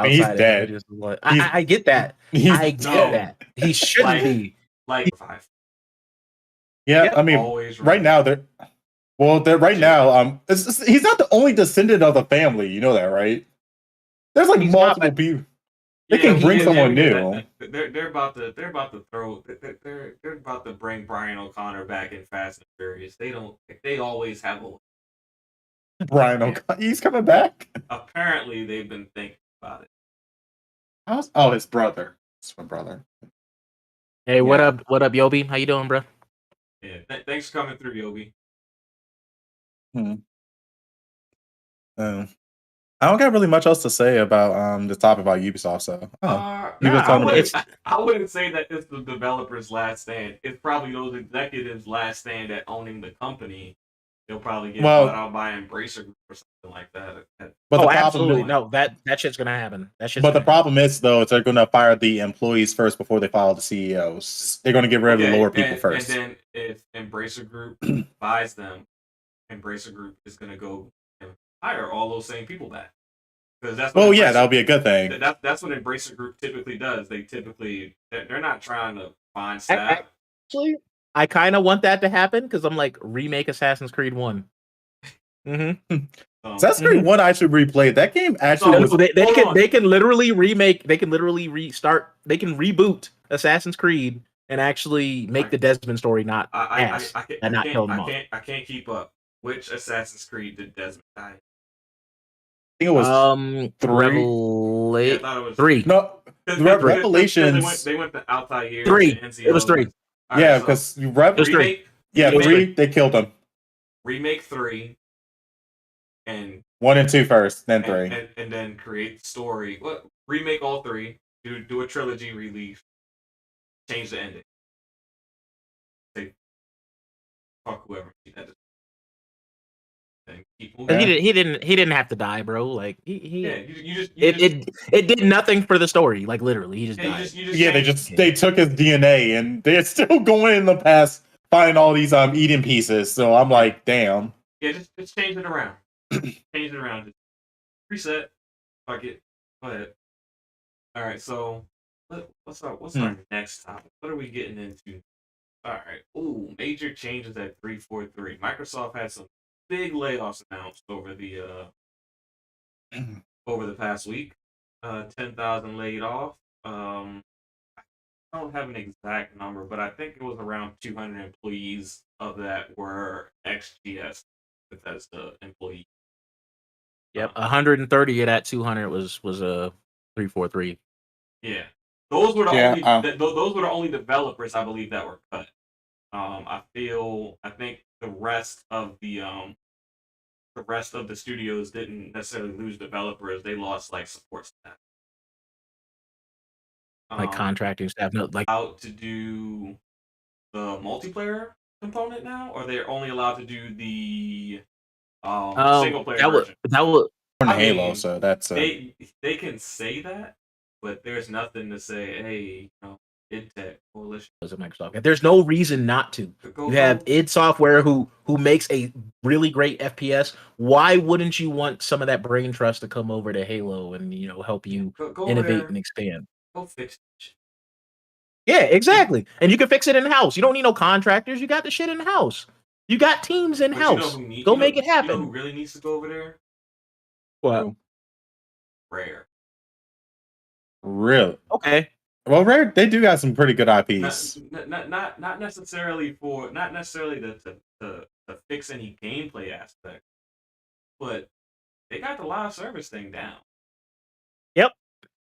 He's dead. I get that. I get that. He shouldn't be. Like 5. Yeah, I mean, right now he's not the only descendant of the family. You know that, right? There's like multiple people. They can bring someone new. They're about to bring Brian O'Connor back in Fast and Furious. They always have a Brian O'Connor. He's coming back. Apparently, they've been thinking about it. His brother. It's my brother. Hey, what up, Yobi? How you doing, bro? Yeah, thanks for coming through, Yobi. I don't got really much else to say about the topic about Ubisoft. So, I wouldn't say that it's the developer's last stand. It's probably those executives' last stand at owning the company. They'll probably get bought out by Embracer Group or something like that. But absolutely no, that shit's gonna happen. But the problem is though, they're gonna fire the employees first before they fire the CEOs. They're gonna get rid of the lower people first. And then if Embracer Group buys them, Embracer Group is gonna go and hire all those same people back. That's that would be a good thing. That's what Embracer Group typically does. They're not trying to find staff. Actually, I kind of want that to happen because I'm like, remake Assassin's Creed 1. Assassin's Creed 1 I should replay. That game actually they can literally remake, they can literally restart, they can reboot Assassin's Creed and actually make the Desmond story not ass and not kill them off. I can't keep up. Which Assassin's Creed did Desmond die? I think it was 3. Yeah, I thought it was 3. No, Revelations. They went to Altair. 3. It was 3. Yeah, because remake. Yeah, 3. They killed him. Remake 3, and 1 and 2 first, then 3, and then create the story. What? Remake all 3. Do a trilogy release. Change the ending. Say, fuck whoever. Keep moving. He didn't have to die, bro. Like he Yeah, you it did nothing for the story. Like literally, he just died. They took his DNA and they're still going in the past, finding all these Eden pieces. So I'm like, damn. Yeah, just change it around. Change it around. Just reset. Fuck it. Go ahead. All right. So what's our next topic? What are we getting into? All right. Ooh, major changes at 343. Microsoft had some big layoffs announced over the past week. 10,000 laid off. I don't have an exact number, but I think it was around 200 employees of that were XGS Bethesda employees. Yep, 130 of that 200 was a 343. Yeah, those were the only those were the only developers I believe that were cut. I think the rest of the studios didn't necessarily lose developers; they lost like support staff, like contracting staff. No, like out to do the multiplayer component now, or they're only allowed to do the single player version. That was Halo, so that's they can say that, but there's nothing to say. Hey, IdTech Coalition of Microsoft. There's no reason not to. You have id Software who makes a really great FPS. Why wouldn't you want some of that brain trust to come over to Halo and help you innovate and expand? Go fix it. Yeah, exactly. And you can fix it in house. You don't need no contractors. You got the shit in house. You got teams in house. Go make it happen. You know who really needs to go over there? What? Rare. Really? Okay. Well, Rare, they do got some pretty good IPs. Not necessarily to fix any gameplay aspect, but they got the live service thing down. Yep.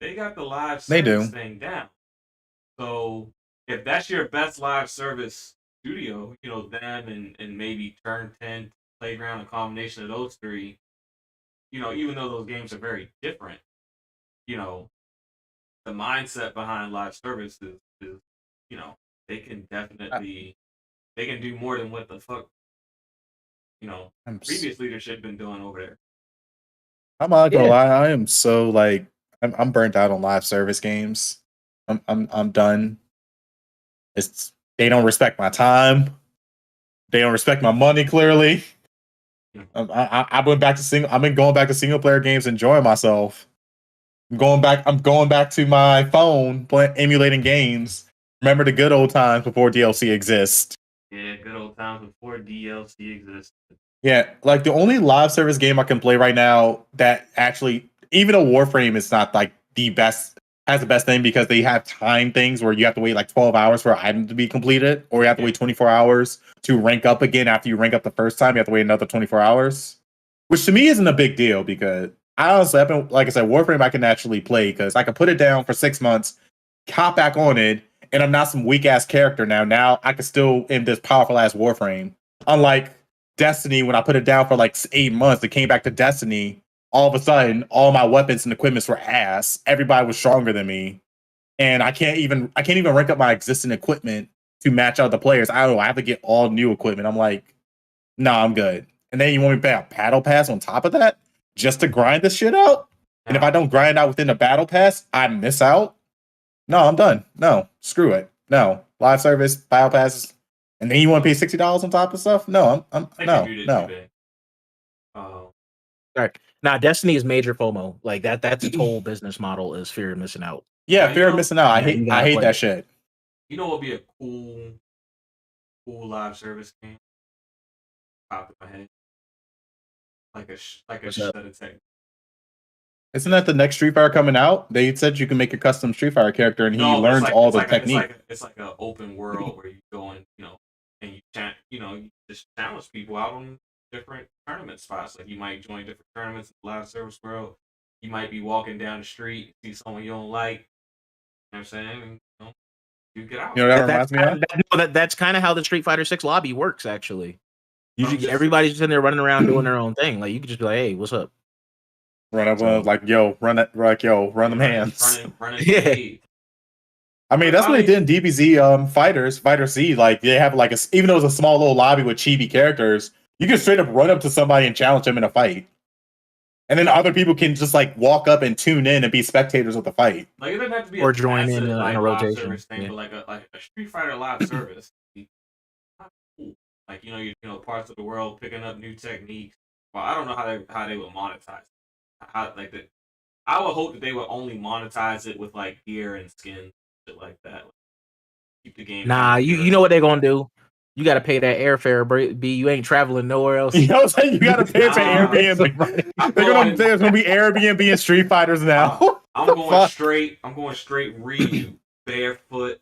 They got the live service thing down. So if that's your best live service studio, them and maybe Turn 10, Playground, a combination of those three, even though those games are very different, the mindset behind live service is they can definitely do more than what the fuck previous leadership been doing over there. I'm not gonna lie, I am so I'm burnt out on live service games. I'm done. They don't respect my time. They don't respect my money. Clearly, I went back to I've been going back to single player games, enjoying myself. I'm going back to my phone, emulating games. Remember the good old times before DLC exists. Yeah, good old times before DLC existed. Yeah, like the only live service game I can play right now that actually, even though Warframe is not like the best, has the best thing because they have time things where you have to wait like 12 hours for an item to be completed, or you have to wait 24 hours to rank up again after you rank up the first time. You have to wait another 24 hours, which to me isn't a big deal because I honestly, like I said, Warframe I can actually play because I can put it down for 6 months, hop back on it, and I'm not some weak ass character now. Now I can still in this powerful ass Warframe. Unlike Destiny, when I put it down for like 8 months, it came back to Destiny. All of a sudden, all my weapons and equipments were ass. Everybody was stronger than me, and I can't even rank up my existing equipment to match other players. I have to get all new equipment. I'm like, no, I'm good. And then you want me to pay a battle pass on top of that just to grind this shit out? And if I don't grind out within the battle pass, I miss out? No, I'm done. No, screw it. No, live service, battle passes, and then you want to pay $60 on top of stuff? No, I'm no. All right. Now, Destiny is major FOMO. Like that's its whole business model is fear of missing out. Yeah, fear of missing out. I hate that shit. You know what would be a cool live service game? Top of my head, like a Shut Attack. Isn't that the next Street Fighter coming out? They said you can make a custom Street Fighter character, and he learns all the technique. It's like an open world where you go and and you just challenge people out on different tournament spots. Like you might join different tournaments in the live service world. You might be walking down the street, see someone you don't like. You know what I'm saying? You get out. You know that reminds me of? That's kind of how the Street Fighter 6 lobby works, actually. Usually, everybody's just in there running around doing their own thing. Like you could just be like, "Hey, what's up?" Run up, like, yo, run it, like, yo, run them hands. Yeah. I mean, that's what they did in DBZ Fighter C. Like, they have like even though it's a small little lobby with chibi characters, you can straight up run up to somebody and challenge them in a fight. And then other people can just like walk up and tune in and be spectators of the fight. Like it doesn't have to be or join in a rotation thing, but like a Street Fighter live service. Like you know parts of the world picking up new techniques. Well, I don't know how they would monetize. I would hope that they would only monetize it with like gear and skins, shit like that. Like, keep the game. Nah, you know what they're gonna do. You got to pay that airfare, B. You ain't traveling nowhere else. You know what I'm saying? You got to pay for Airbnb. There's gonna be Airbnb and Street Fighters now. I'm going straight Ryu, barefoot,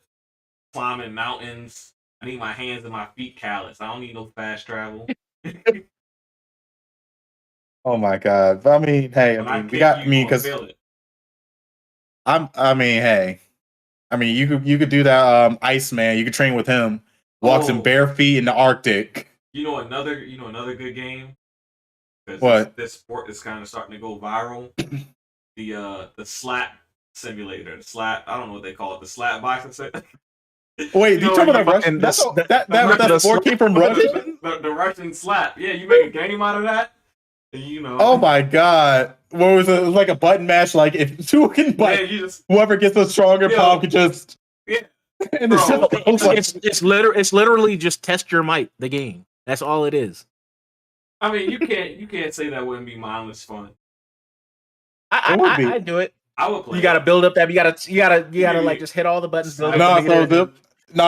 climbing mountains. I need my hands and my feet callous. I don't need no fast travel. Oh my god! I mean, hey, because you could do that. Iceman, you could train with him. Walks in bare feet in the Arctic. You know another good game. What? This sport is kind of starting to go viral. The slap simulator. The slap. I don't know what they call it. The slap boxing. Wait, you talking about Russian? That sport came from Russia. The Russian slap. Yeah, you make a game out of that. Oh my god! What was it? It was like a button match. Like if two can, whoever gets the stronger palm could just. Yeah. And it's literally just test your might. The game. That's all it is. I mean, you can't say that wouldn't be mindless fun. I do it. I would play. You got to build up that. You gotta like just hit all the buttons. No,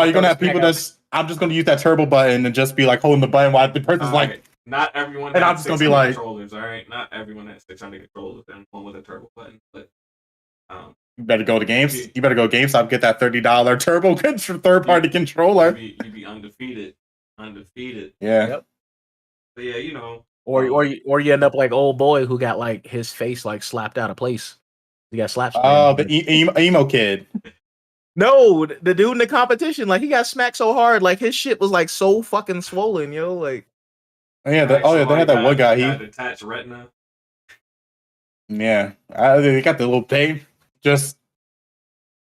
you're gonna have people that's. I'm just gonna use that turbo button and just be like holding the button while the person's like. Not everyone. And I'm just gonna be like controllers. All right, not everyone has 600 controllers and one with a turbo button. But you better go to games. You better go to GameStop, get that $30 turbo third-party controller. You'd be undefeated. Yeah. Yep. But yeah, Or you end up like old boy who got like his face like slapped out of place. He got slapped. Oh, the emo kid. No, the dude in the competition, like he got smacked so hard, like his shit was like so fucking swollen, yo. Like, they had that one guy. He detached retina. Yeah, they got the little thing. Just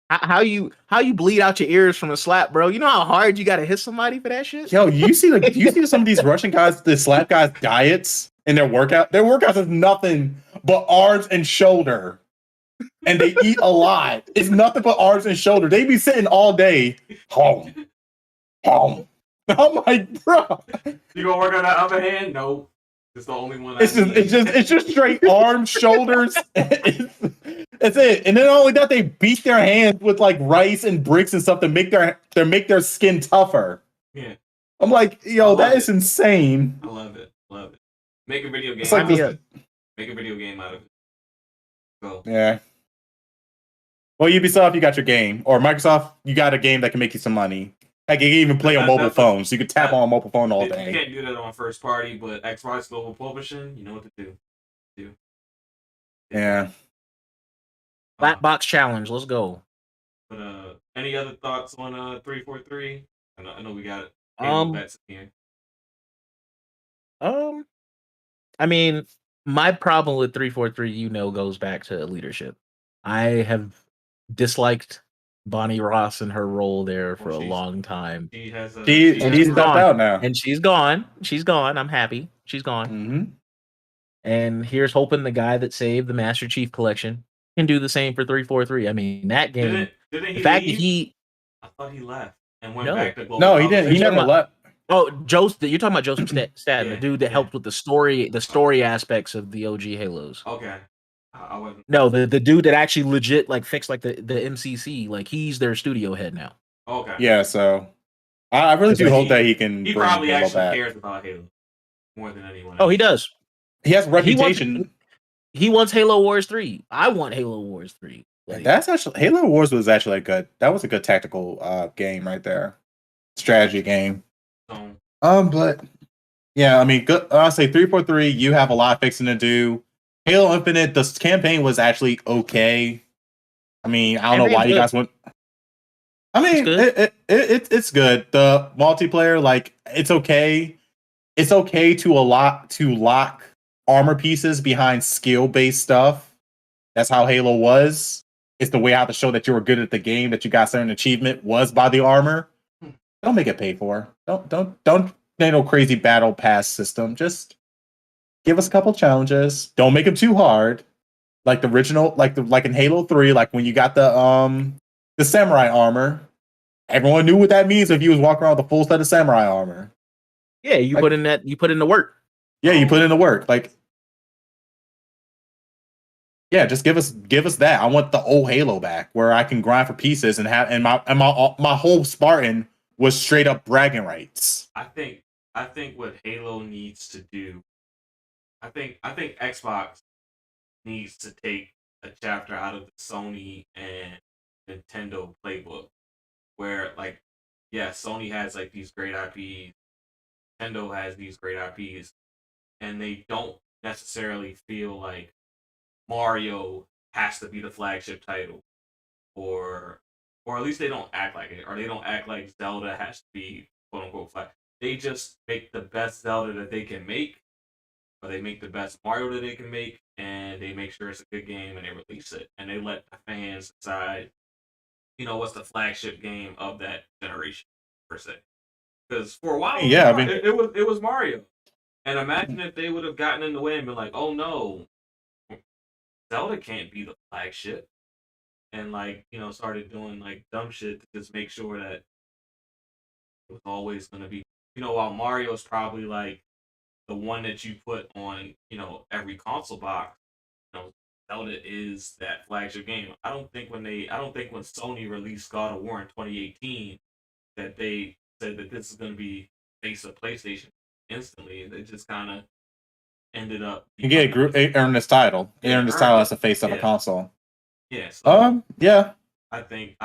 how you bleed out your ears from a slap, bro? You know how hard you got to hit somebody for that shit? Yo, you see some of these Russian guys, the slap guys' diets and their workout. Their workouts is nothing but arms and shoulder, and they eat a lot. It's nothing but arms and shoulder. They be sitting all day. Home. I'm like, bro. You gonna work on that other hand? No. It's the only one. It's just straight arms, shoulders. It's it. And then not only that, they beat their hands with like rice and bricks and stuff to make their skin tougher. Yeah. I'm like, yo, that is insane. I love it. Make a video game. It's like make a video game out of it. So yeah. Well, Ubisoft, you got your game, or Microsoft, you got a game that can make you some money. Like you can even play on mobile phones. You can tap on a mobile phone all day. You can't do that on first party, but Xbox Global Publishing, you know what to do. Yeah. Black box challenge. Let's go. But any other thoughts on 343? I know we got it. Bets here. I mean, my problem with 343, goes back to leadership. I have disliked Bonnie Ross and her role there for a long time. She's gone out now, and she's gone. She's gone. I'm happy. She's gone. Mm-hmm. And here's hoping the guy that saved the Master Chief Collection can do the same for 343. I mean, that game. Didn't he the fact leave? I thought he left and went back to Global. No, he didn't. He never left. Oh, you're talking about Joseph Staten, the dude that helped with the story aspects of the OG Halos. Okay. I wasn't. No, the dude that actually legit like fixed like the MCC, like he's their studio head now. Okay. Yeah, so I really do hope that he can. He probably actually cares about Halo more than anyone else. Oh, he does. He has a reputation. He wants Halo Wars 3. I want Halo Wars 3. And that's actually Halo Wars was actually a good. That was a good tactical game right there, strategy game. But yeah, I mean, good. I say 343. You have a lot fixing to do. Halo Infinite, the campaign was actually okay. I mean, I don't know why you guys went. I mean, it's good. The multiplayer, like, it's okay. It's okay to lock armor pieces behind skill-based stuff. That's how Halo was. It's the way how to show that you were good at the game, that you got certain achievement was by the armor. Don't make it pay for. Don't no crazy battle pass system. Just give us a couple challenges. Don't make them too hard. Like the original, like in Halo 3, like when you got the samurai armor, everyone knew what that means if you was walking around with a full set of samurai armor. Yeah, you put in the work. Yeah, you put in the work. Like, yeah, just give us that. I want the old Halo back, where I can grind for pieces and have my whole Spartan was straight up bragging rights. I think what Halo needs to do, I think Xbox needs to take a chapter out of the Sony and Nintendo playbook, where, like, yeah, Sony has like these great IPs, Nintendo has these great IPs, and they don't necessarily feel like Mario has to be the flagship title, or at least they don't act like it, or they don't act like Zelda has to be quote unquote flag. They just make the best Zelda that they can make, or they make the best Mario that they can make, and they make sure it's a good game and they release it, and they let the fans decide, what's the flagship game of that generation per se. Because for a while, yeah, I mean, it was Mario, and imagine if they would have gotten in the way and been like, oh no, Zelda can't be the flagship, and started doing like dumb shit to just make sure that it was always going to be, while Mario's probably like the one that you put on, every console box, Zelda is that flagship game. I don't think when Sony released God of War in 2018 that they said that this is going to be face of PlayStation instantly. They just kind of ended up. It earned this title. It earned this title as a face of a console. Yeah. So yeah. I think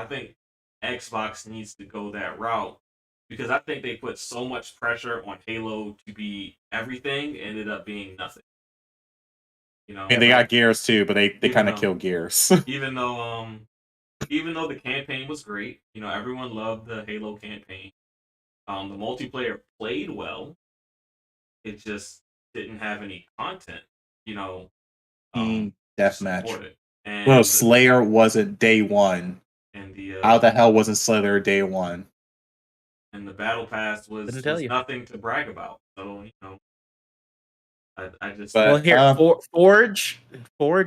Xbox needs to go that route, because I think they put so much pressure on Halo to be everything, ended up being nothing. And they got Gears too, but they kind of killed Gears. even though the campaign was great, everyone loved the Halo campaign. The multiplayer played well. It just didn't have any content, deathmatch. Well, Slayer wasn't day one. And how the hell wasn't Slayer day one? And the battle pass was nothing to brag about. So I just. Well, here, Forge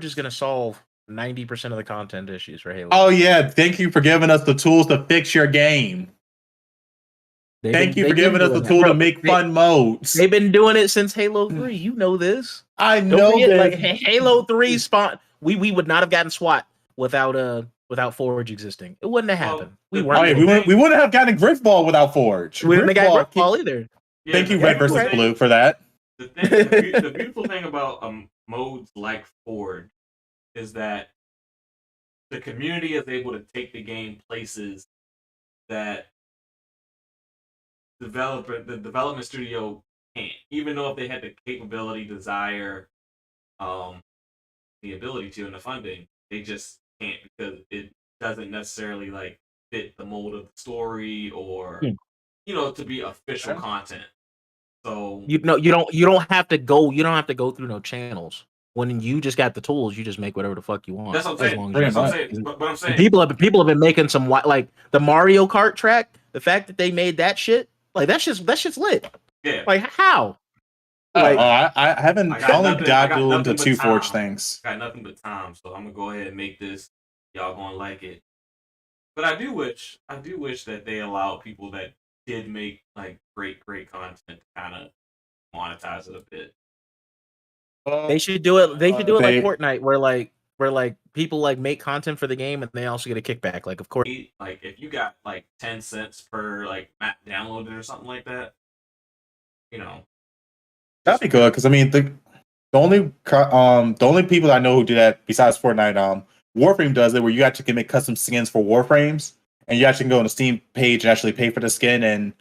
is going to solve 90% of the content issues for Halo. Oh yeah, thank you for giving us the tools to fix your game. Thank you for giving us the tool to make fun modes. They've been doing it since Halo 3. You know this. I know this. Like, Halo 3 spawn. We would not have gotten SWAT without Forge existing. It wouldn't have happened. We wouldn't have gotten Griffball without Forge. We wouldn't have gotten Griffball either. Yeah, thank you, Red versus Blue, for that. The beautiful thing about modes like Forge is that the community is able to take the game places that the development studio can't, even though if they had the capability, desire, the ability to, and the funding, they just can't, because it doesn't necessarily like fit the mold of the story, or to be official content. So you don't have to go through no channels. When you just got the tools, you just make whatever the fuck you want. That's what I'm saying. But I'm saying people have been making some, like the Mario Kart track. The fact that they made that shit, like that's just lit. Yeah. Like how? I haven't only dabbled into two Forge things. Got nothing but time, so I'm gonna go ahead and make this. Y'all gonna like it. But I do wish that they allow people that did make like great content to kind of monetize it a bit. They should do it. They should do it like Fortnite, where people like make content for the game and they also get a kickback. Like, of course, like if you got like 10 cents per like map downloaded or something like that, that'd be good, because I mean the the only people that I know who do that besides Fortnite, Warframe does it, where you actually can make custom skins for Warframes, and you actually can go on the Steam page and actually pay for the skin, and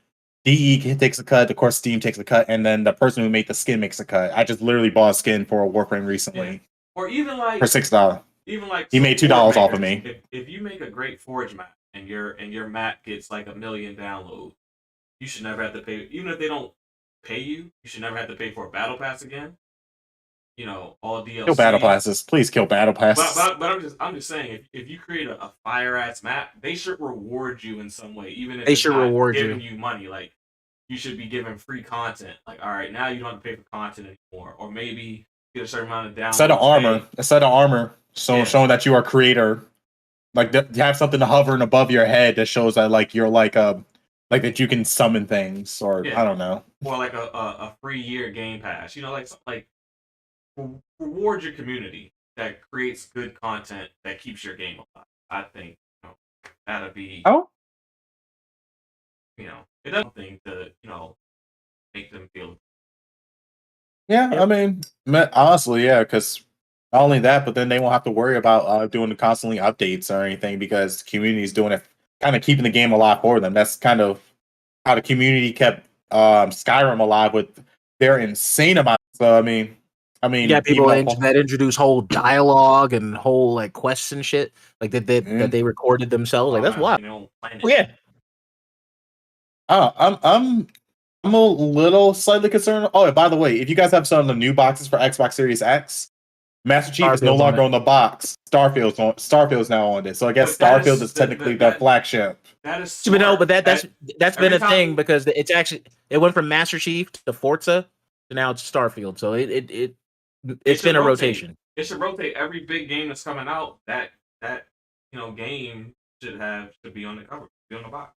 DE takes a cut, of course Steam takes a cut, and then the person who made the skin makes a cut. I just literally bought a skin for a Warframe recently. Or even like for $6. Even like he made $2 off of me. If you make a great Forge map and your map gets like 1 million downloads, you should never have to pay. Even if they don't pay you, you should never have to pay for a battle pass again. You know, all DLC. Kill battle passes, please kill battle passes. But I'm just saying, if you create a fire ass map, they should reward you in some way, even if they should reward giving you money. Like you should be given free content. Like, all right, now you don't have to pay for content anymore, or maybe get a certain amount of downloads. A set of armor, showing that you are a creator. Like you have something hovering above your head that shows that like you're like that you can summon things, or I don't know, or like a free year game pass. You know, like reward your community that creates good content that keeps your game alive. I think that'd be it doesn't think to make them feel. Yeah, I mean, honestly, yeah, because not only that, but then they won't have to worry about doing constantly updates or anything because the community is doing it, kind of keeping the game alive for them. That's kind of how the community kept Skyrim alive with their insane amount. So I mean, yeah, people that introduce whole dialogue and whole like quests and shit like that they recorded themselves. Like that's wild. Yeah. I'm a little slightly concerned. Oh, by the way, if you guys have some of the new boxes for Xbox Series X, Master Chief is no longer on the box. Starfield's now on it. So I guess Starfield is technically the flagship. That is smart. No, but that's been a thing because it went from Master Chief to Forza to now it's Starfield. So it's been a rotation. It should rotate every big game that's coming out. That game should be on the cover, be on the box.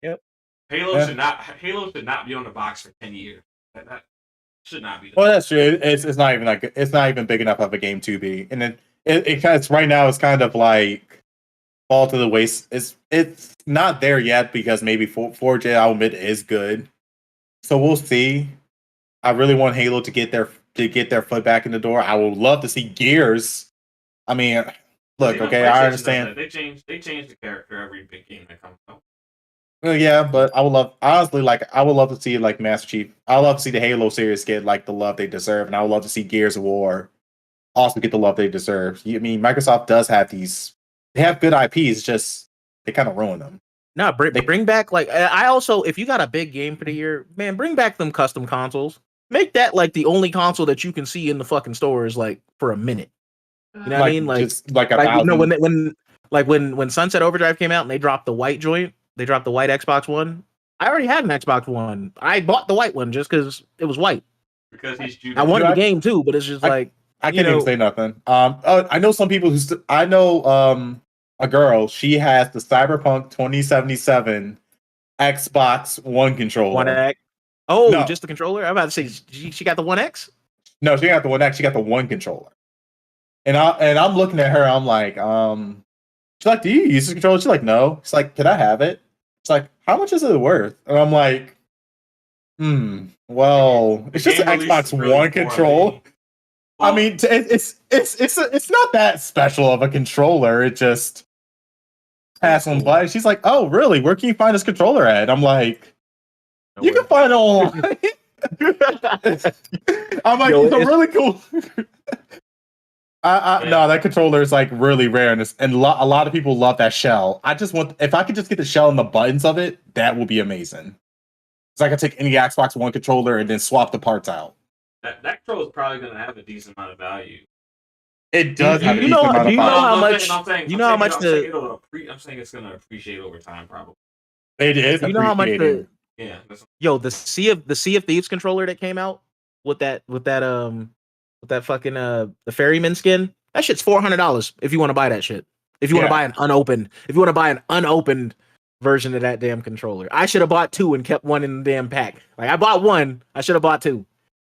Yep. Halo should not be on the box for 10 years. That should not be. Well, that's true. It's not even it's not even big enough of a game to be, and then it's right now. It's kind of like fall to the waste. It's not there yet because maybe Forge, I'll admit, is good. So we'll see. I really want Halo to get their foot back in the door. I would love to see Gears. I mean, look, okay, I understand. They change the character every big game that comes out. Yeah, but I would love to see like Master Chief. I would love to see the Halo series get like the love they deserve, and I would love to see Gears of War also get the love they deserve. I mean, Microsoft does have they have good IPs, just they kind of ruin them. No, bring back like I also, if you got a big game for the year, man, bring back them custom consoles. Make that like the only console that you can see in the fucking stores like for a minute. You know what I mean? Like when Sunset Overdrive came out and they dropped the white joint. They dropped the white Xbox One. I already had an Xbox One. I bought the white one just because it was white. Because he's Judas. I wanted the game too, but it's just I can't even say nothing. I know some people I know a girl. She has the Cyberpunk 2077 Xbox One controller. One X. Oh, no. Just the controller. I'm about to say she got the One X. No, she got the One X. She got the One controller. And I'm looking at her. I'm like, she's like, do you use this controller? She's like, no. She's like, can I have it? It's like, how much is it worth? And I'm like, well, it's just an Xbox One control. Well, I mean, it's not that special of a controller. It just pass on by. She's like, oh, really? Where can you find this controller at? I'm like, you can find it online. I'm like, it's really cool. No, that controller is like really rare, and a lot of people love that shell. If I could just get the shell and the buttons of it, that would be amazing. So I could take any Xbox One controller and then swap the parts out. That controller is probably going to have a decent amount of value. It does have a decent amount of value. You know how much? I'm saying it's going to appreciate over time, probably. It is. You know how much the Sea of Thieves controller that came out with that fucking the ferryman skin, that shit's $400 if you want to buy that shit. If you want to buy an unopened version of that damn controller. I should have bought two and kept one in the damn pack. Like I bought one, I should have bought two.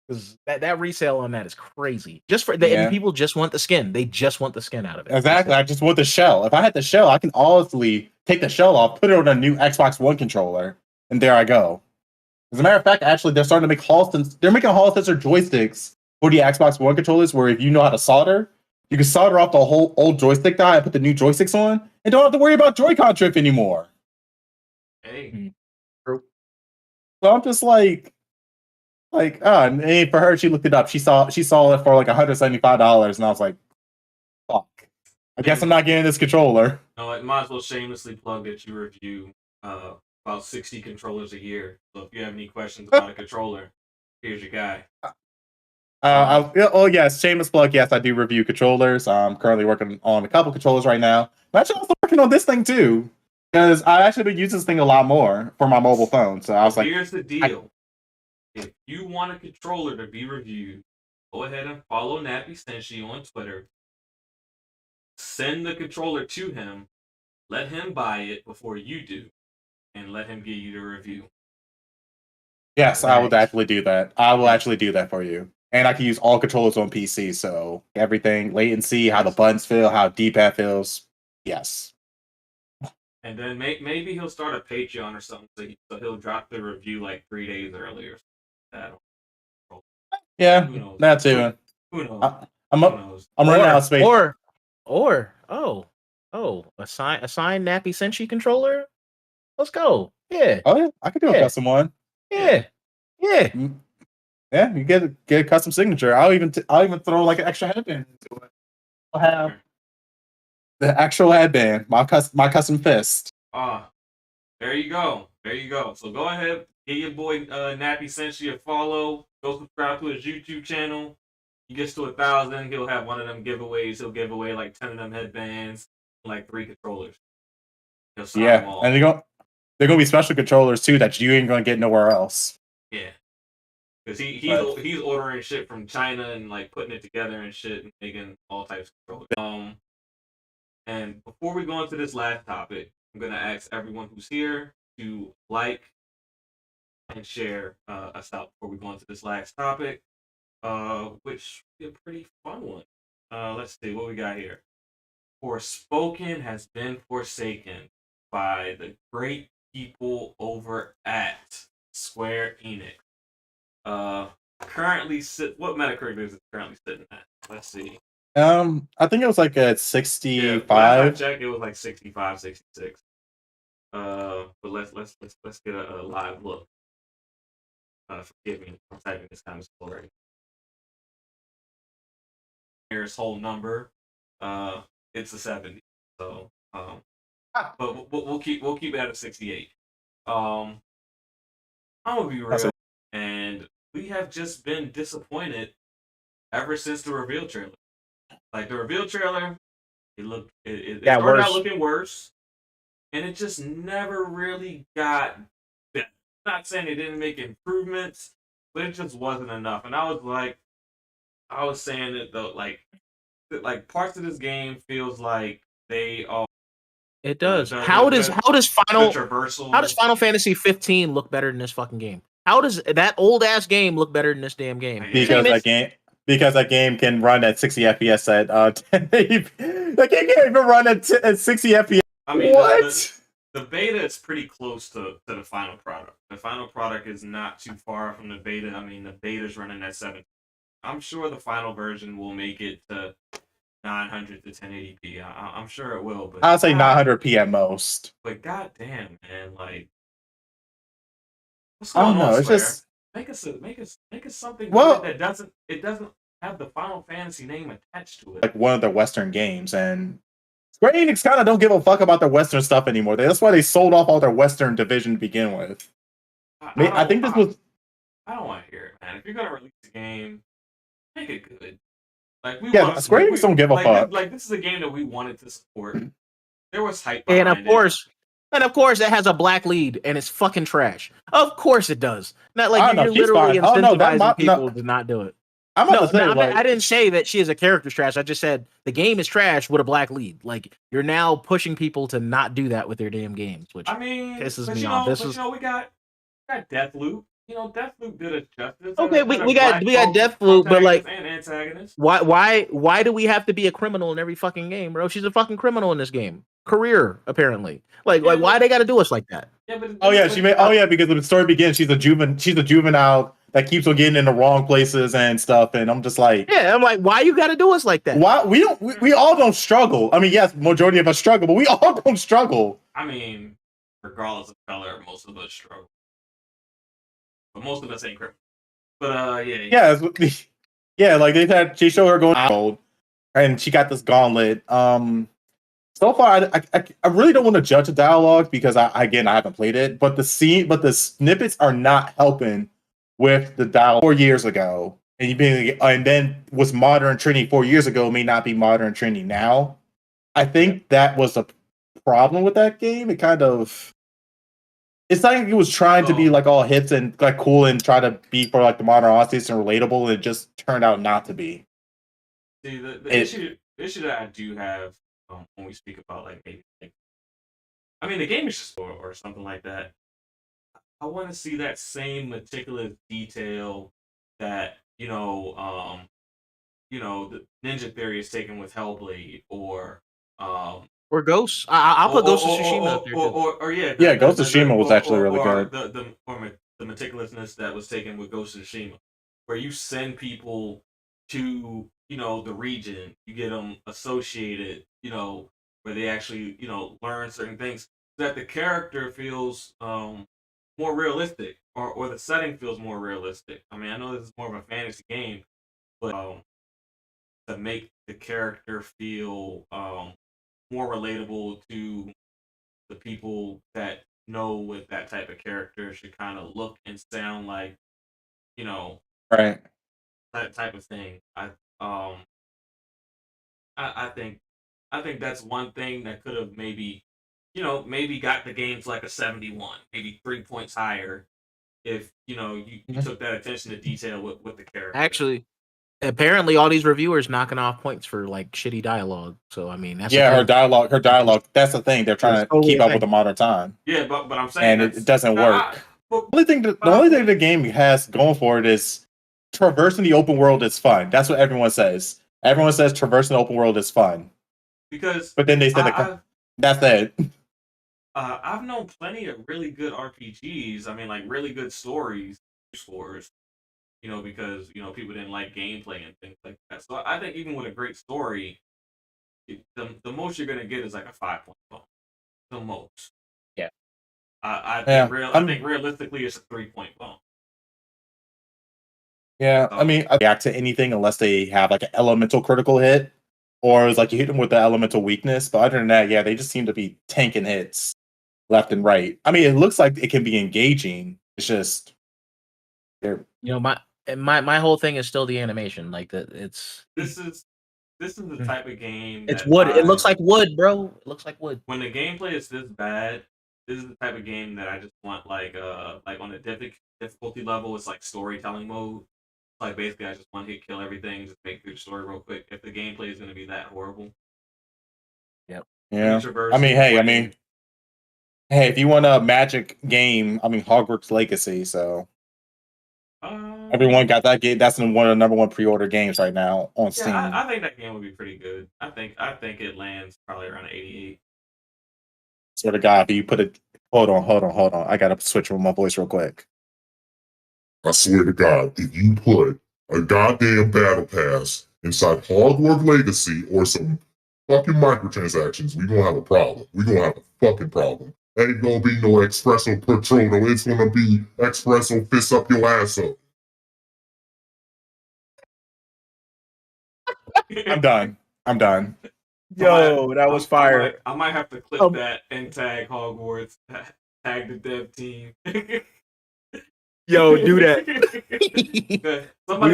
Because that resale on that is crazy. Just for and people just want the skin. They just want the skin out of it. Exactly. I just want the shell. If I had the shell, I can honestly take the shell off, put it on a new Xbox One controller, and there I go. As a matter of fact, actually, they're starting to make they're making Hall sensor joysticks for the Xbox One controllers, where if you know how to solder, you can solder off the whole old joystick die and put the new joysticks on, and don't have to worry about Joy-Con drift anymore. Hey. So I'm just like, and for her, she looked it up. She saw it for like $175, and I was like, fuck. I guess I'm not getting this controller. No, I might as well shamelessly plug that you review about 60 controllers a year. So if you have any questions about a controller, here's your guy. Yes, shameless plug. Yes, I do review controllers. I'm currently working on a couple controllers right now. I'm actually also working on this thing too, because I've actually been using this thing a lot more for my mobile phone. So I was like, here's the deal. If you want a controller to be reviewed, go ahead and follow Nappy Senshi on Twitter. Send the controller to him. Let him buy it before you do, and let him give you the review. Yes, I would actually do that. I will actually do that for you. And I can use all controllers on PC, so everything, latency, how the buttons feel, how D-pad feels. Yes. And then maybe he'll start a Patreon or something, so he'll drop the review like 3 days earlier. Yeah, that too. Who knows? I'm running out of space. A sign Nappy Senshi controller. Let's go. Yeah. Oh yeah, I could do a custom one. Yeah. Yeah. Yeah, you get a custom signature. I'll even throw like an extra headband into it. I'll have the actual headband, my custom fist. There you go. So go ahead, give your boy Nappy Senshi a follow. Go subscribe to his YouTube channel. He gets to 1,000, he'll have one of them giveaways. He'll give away like 10 of them headbands, like 3 controllers. Yeah, and they're gonna be special controllers too that you ain't gonna get nowhere else. Yeah. Because he's ordering shit from China and like putting it together and shit and making all types of controllers. And before we go into this last topic, I'm gonna ask everyone who's here to like and share us out before we go into this last topic, which will be a pretty fun one. Let's see what we got here. Forspoken has been forsaken by the great people over at Square Enix. Currently what Metacritic is it currently sitting at? Let's see. I think it was like at 65. Yeah, last I checked, it was like 65, 66. But let's get a live look. Forgive me, I'm typing this kind of slow already. Here's whole number. It's a 70. So but we'll keep it at a 68. I'm gonna be real, and we have just been disappointed ever since the reveal trailer. Like the reveal trailer, it started out looking worse, and it just never really got better. I'm not saying it didn't make improvements, but it just wasn't enough. And I was saying that though, like parts of this game feels like they are. It does. How does Final Fantasy 15 look better than this fucking game? How does that old ass game look better than this damn game? Because that game can run at 60 FPS at 10. That game can't even run at 60 FPS. I mean, what? The beta is pretty close to the final product. The final product is not too far from the beta. I mean, the beta is running at 7. I'm sure the final version will make it to 900 to 1080p. I'm sure it will. But I'll say 900p at most. But goddamn, man, like, what's I going don't know. on, It's Square? just make us something good that doesn't have the Final Fantasy name attached to it. Like one of their Western games, and Square Enix kind of don't give a fuck about their Western stuff anymore. That's why they sold off all their Western division to begin with. I think this was. I don't want to hear it, man. If you're gonna release a game, make it good. Like Square Enix don't give a fuck. Like this is a game that we wanted to support. There was hype, and of course, it has a black lead, and it's fucking trash. Of course, it does. Not like you're literally incentivizing people to not do it. I didn't say that she is a character's trash. I just said the game is trash with a black lead. Like you're now pushing people to not do that with their damn games, which pisses me off. We got Deathloop. Deathloop did it justice. Okay, we got Deathloop, but like, why do we have to be a criminal in every fucking game, bro? She's a fucking criminal in this game. career. Apparently, like Yeah, why they got to do us like that? Yeah, but Oh yeah, she made. Oh yeah, because when the story begins, she's a juvenile that keeps on getting in the wrong places and stuff. And I'm just like, Yeah, I'm like, why you got to do us like that? why we don't? We all don't struggle. I mean, yes, majority of us struggle, but we all don't struggle. I mean, regardless of color, most of us struggle. But most of us ain't criminals. But Yeah, yeah. Like they showed her going out, and she got this gauntlet. So far, I really don't want to judge the dialogue because I haven't played it, but the snippets are not helping with the dialogue 4 years ago, and then was modern Trinity 4 years ago may not be modern Trinity now. I think that was a problem with that game. It's not like it was trying to be like all hits and like cool and try to be for like the modern audience and relatable, and it just turned out not to be. See, the issue that I do have when we speak about I mean, the game is just or something like that. I want to see that same meticulous detail that the Ninja Theory is taken with Hellblade or Ghost. I'll put Ghost of Tsushima up there. Yeah, Ghost of Tsushima was actually really good. The meticulousness that was taken with Ghost of Tsushima, where you send people to the region, you get them associated, where they actually learn certain things, so that the character feels more realistic, or the setting feels more realistic. I mean, I know this is more of a fantasy game, but to make the character feel more relatable to the people that know what that type of character should kind of look and sound like, Right. that type of thing. I think that's one thing that could have maybe got the game to like a 71, maybe 3 points higher if you took that attention to detail with the character. Actually, apparently all these reviewers knocking off points for like shitty dialogue. So I mean, that's her dialogue. That's the thing. They're trying to keep up with the modern time. Yeah, but I'm saying, and it doesn't work. The only thing the game has going for it is traversing the open world is fun. That's what everyone says. Everyone says traversing the open world is fun. But then they said that's it. I've known plenty of really good RPGs. I mean, like really good stories, because people didn't like gameplay and things like that. So I think even with a great story, the most you're gonna get is like a 5-point bump. The most. Yeah. I think realistically it's a 3-point bump. Yeah, I mean, I react to anything unless they have like an elemental critical hit, or it's like you hit them with the elemental weakness. But other than that, yeah, they just seem to be tanking hits left and right. I mean, it looks like it can be engaging. It's just, my whole thing is still the animation. Like that, this is the type of game. It's wood. It looks like wood, bro. It looks like wood. When the gameplay is this bad, this is the type of game that I just want like on a difficulty level. It's like storytelling mode. Like basically, I just want to kill everything, just make through the story real quick. If the gameplay is going to be that horrible, yep. Yeah. I mean, hey, if you want a Magic game, I mean Hogwarts Legacy. So everyone got that game. That's one of the number one pre-order games right now on Steam. I think that game would be pretty good. I think it lands probably around 88. Sort of guy, if you put it. Hold on. I gotta switch with my voice real quick. I swear to God, if you put a goddamn battle pass inside Hogwarts Legacy or some fucking microtransactions, we gonna have a problem. We gonna have a fucking problem. Ain't gonna be no espresso Patron. It's gonna be espresso fist up your ass up. I'm done. Yo, that was fire. I might have to clip that and tag Hogwarts, tag the dev team. Yo, do that. I'm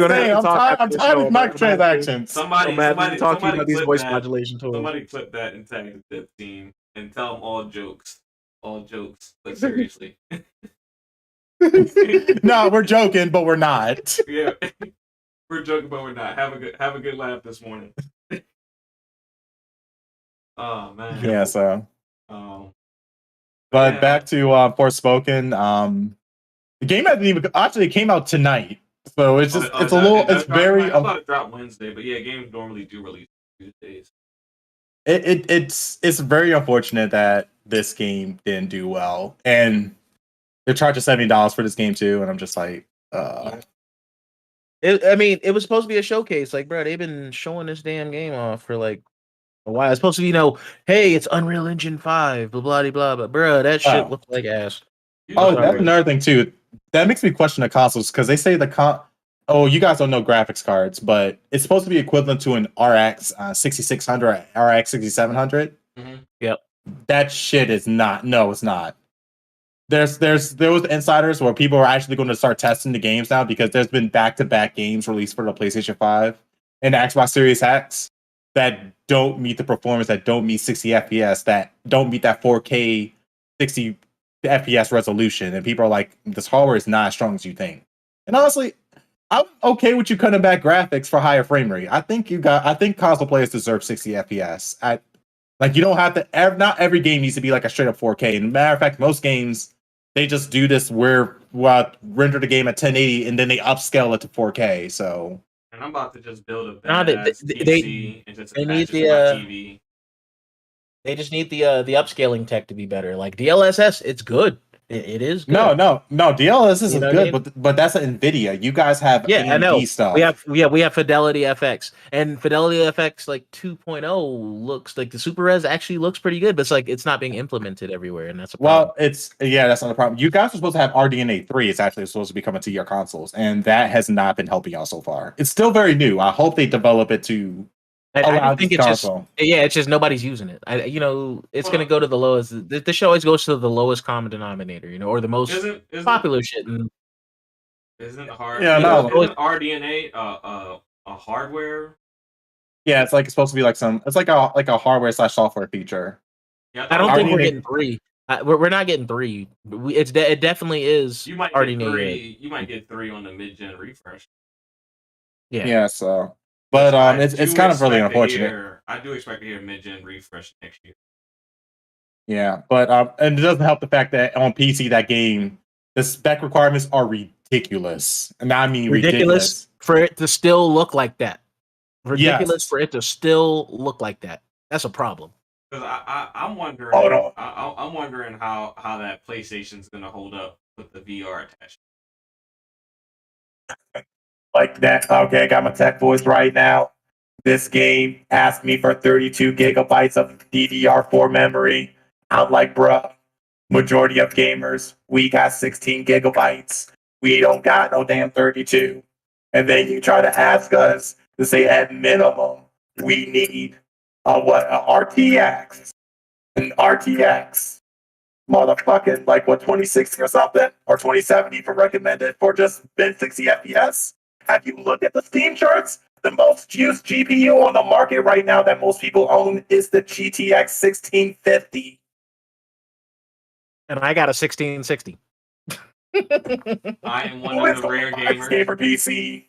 tired of microtransactions. Somebody talking about these voice modulation tools. Somebody clip that and tag the dev team and tell them all jokes, but seriously. No, we're joking, but we're not. Yeah, we're joking, but we're not. Have a good laugh this morning. Oh man. Yeah. So. But back to Forspoken. The game hasn't even actually came out tonight, so it's just it's a little. It's very. I thought it dropped Wednesday, but yeah, games normally do release Tuesdays. It's very unfortunate that this game didn't do well, and they're charging $70 for this game too, and I'm just like, it was supposed to be a showcase. Like, bro, they've been showing this damn game off for like a while. It's supposed to be, hey, it's Unreal Engine 5, blah blah blah. But bro, that shit looked like ass. That's another thing too. That makes me question the consoles because they say Oh, you guys don't know graphics cards, but it's supposed to be equivalent to an RX 6600, RX 6700. Mm-hmm. Yep. That shit is not. No, it's not. There was insiders where people are actually going to start testing the games now because there's been back-to-back games released for the PlayStation 5 and the Xbox Series X that don't meet the performance, that don't meet 60 FPS, that don't meet that 4K 60 FPS resolution, and people are like, this hardware is not as strong as you think. And honestly, I'm okay with you cutting back graphics for higher frame rate. I think console players deserve 60 FPS. You don't have to. Not every game needs to be like a straight up 4K. And matter of fact, most games they just do this where render the game at 1080 and then they upscale it to 4K. So. And I'm about to just build a badass PC and just attach it to my TV. They just need the upscaling tech to be better. Like DLSS, it's good. It is good. No, DLSS is good, but that's an NVIDIA. You guys have AMD stuff. We have Fidelity FX, and Fidelity FX like 2.0 looks like the Super Res actually looks pretty good, but it's not being implemented everywhere, and that's a problem. Well, that's not a problem. You guys are supposed to have RDNA 3. It's actually supposed to be coming to your consoles, and that has not been helping y'all so far. It's still very new. I hope they develop it to. I think it's just nobody's using it. It's going to go to the lowest. The show always goes to the lowest common denominator, or the most popular shit. Isn't RDNA a hardware? Yeah, it's supposed to be it's like a hardware / software feature. Yeah, I don't think we're getting 3. We're not getting 3. It definitely is. You might get 3. You might get 3 on the mid-gen refresh. Yeah. So. But it's kind of really unfortunate. I do expect to hear mid-gen refresh next year. Yeah, but and it doesn't help the fact that on PC that game, the spec requirements are ridiculous, and I mean ridiculous for it to still look like that. Ridiculous for it to still look like that. That's a problem. Because I'm wondering. I'm wondering how that PlayStation's going to hold up with the VR attachment. Like that. Okay, I got my tech voice right now. This game asked me for 32 gigabytes of DDR4 memory. I'm like, bruh, majority of gamers, we got 16 gigabytes. We don't got no damn 32. And then you try to ask us to say at minimum, we need an RTX. An RTX. Motherfucking, 2060 or something? Or 2070 for recommended for just mid 60 FPS? Have you looked at the Steam charts? The most used GPU on the market right now that most people own is the GTX 1650. And I got a 1660. I am one of the rare gamers. For PC.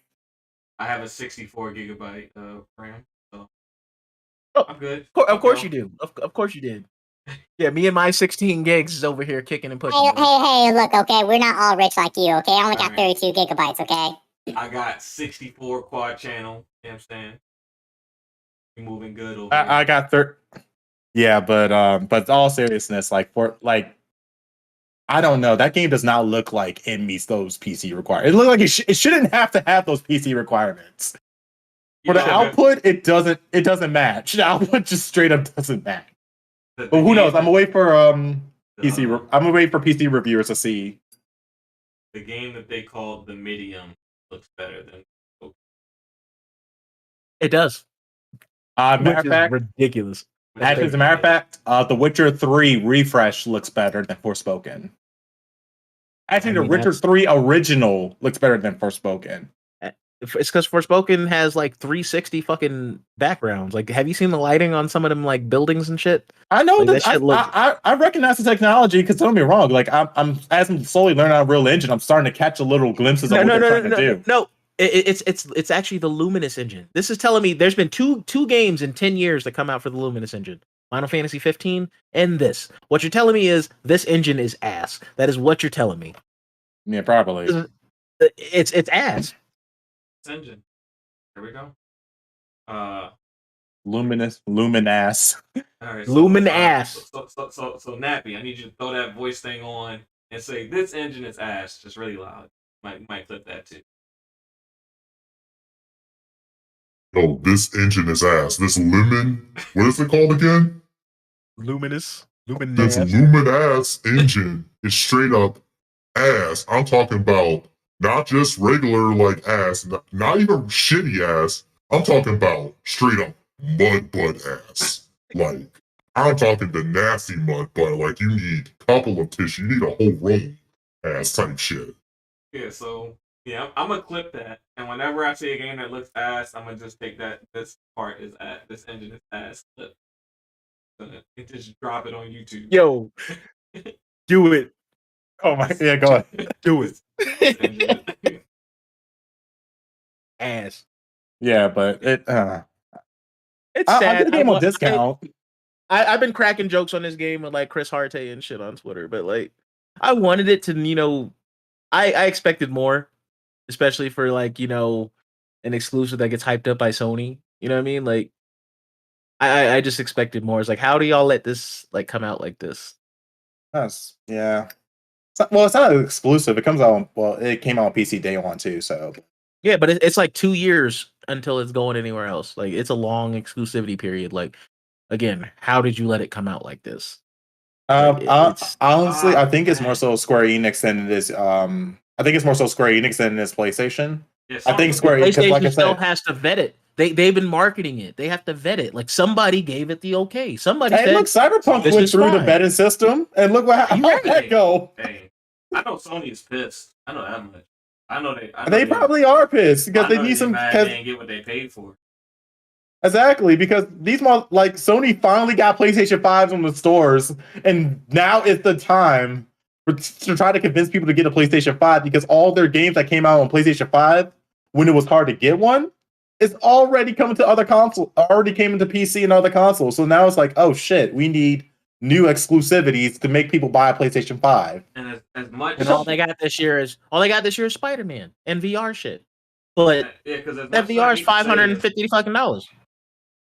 I have a 64 gigabyte RAM, so I'm good. Of course you do. Of course you did. Yeah, me and my 16 gigs is over here kicking and pushing. Hey, look, okay? We're not all rich like you, okay? I only got 32 gigabytes, okay? I got 64 quad channel. You know what I'm saying? You're moving good over I got 30. Yeah, but all seriousness, I don't know. That game does not look like it meets those PC requirements. It looks like it shouldn't have to have those PC requirements. For the output, it doesn't match. The output just straight up doesn't match. But who knows? I'm gonna wait for PC reviewers to see. The game that they called the Medium looks better than Forspoken. It does. Matter of fact, ridiculous. Actually, as a matter of fact, The Witcher 3 refresh looks better than Forspoken. Actually, The Witcher 3 original looks better than Forspoken. It's because Forspoken has 360 fucking backgrounds. Have you seen the lighting on some of them buildings and shit? I know that shit I recognize the technology because don't get me wrong. I'm as I'm slowly learning Unreal Engine, I'm starting to catch a little glimpses of what they're trying to do. No, it's actually the Luminous engine. This is telling me there's been two games in 10 years that come out for the Luminous engine. Final Fantasy 15 and this. What you're telling me is this engine is ass. That is what you're telling me. Yeah, probably. It's ass. Engine. There we go. Luminous. All right, Lumen ass. So Nappy, I need you to throw that voice thing on and say this engine is ass, just really loud. Might clip that too. No, this engine is ass. This Lemon, what is it called again? Luminous. This Lumen ass engine is straight up ass. I'm talking about not just regular like ass, not even shitty ass. I'm talking about straight up mud butt ass. Like, I'm talking the nasty mud butt. Like, you need a couple of tissue. You need a whole roll ass type shit. Yeah, so yeah, I'm gonna clip that, and whenever I see a game that looks ass, I'm gonna just take that this part is ass, this engine is ass clip, and just drop it on YouTube. Yo, do it. Oh my, yeah, go ahead. Do it. This engine is- Ass. Yeah, but It's I sad. did the game on discount. I've been cracking jokes on this game with like Chris Harte and shit on Twitter, but like I wanted it to, I expected more, especially for like, an exclusive that gets hyped up by Sony. You know what I mean? Like I just expected more. It's like, how do y'all let this like come out like this? Yeah. It's not exclusive. It comes out it came out on PC day one too, so Yeah, but it's like 2 years until it's going anywhere else. Like it's a long exclusivity period. Like again, how did you let it come out like this? Honestly, I think it's more so Square Enix than it is. I think it's more so Square Enix than it is PlayStation. Yeah, I think Square Enix, PlayStation like I still said, has to vet it. They've been marketing it. They have to vet it. Like somebody gave it the okay. Somebody hey, said, look, Cyberpunk this went is through the fine. vetting system, and look how that go. Hey, I know Sony is pissed. I know that much. I know They probably are pissed because they need some. They didn't get what they paid for. Exactly, because these like Sony finally got PlayStation 5s on the stores, and now is the time to try to convince people to get a PlayStation 5 because all their games that came out on PlayStation 5 when it was hard to get one is already coming to other consoles, already came into PC and other consoles. So now it's like, oh shit, we need new exclusivities to make people buy a PlayStation 5. And as much And all they got this year is Spider-Man and VR shit. But because that VR is $550 fucking dollars.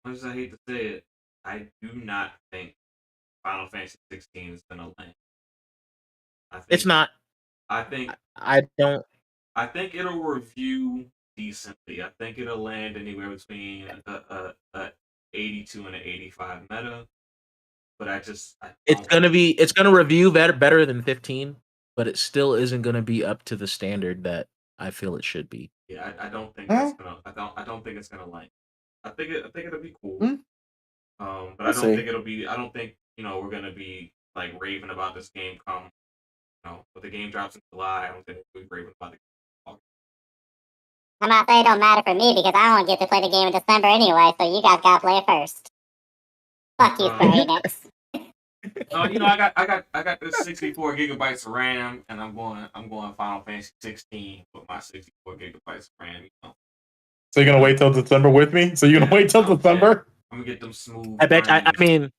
As much as I hate to say it, I do not think Final Fantasy 16 is gonna land. It's not. I think I don't. I think it'll review decently. I think it'll land anywhere between a 82 and an 85 meta. But it's gonna review better than 15, but it still isn't gonna be up to the standard that I feel it should be. Yeah, I don't think it's gonna. I don't think it's gonna land. I think it'll be cool. But I don't think it'll be. I don't think we're gonna be like raving about this game come. But the game drops in July. I don't think we'll be raving about it. I'm not saying it don't matter for me because I don't get to play the game in December anyway, so you guys gotta play it first. Fuck you, Square Enix. I got this 64 gigabytes of RAM, and I'm going Final Fantasy 16 with my 64 gigabytes of RAM. So you're gonna wait till December with me? So you're gonna wait till December? I'm gonna get them smooth. I bet. I mean,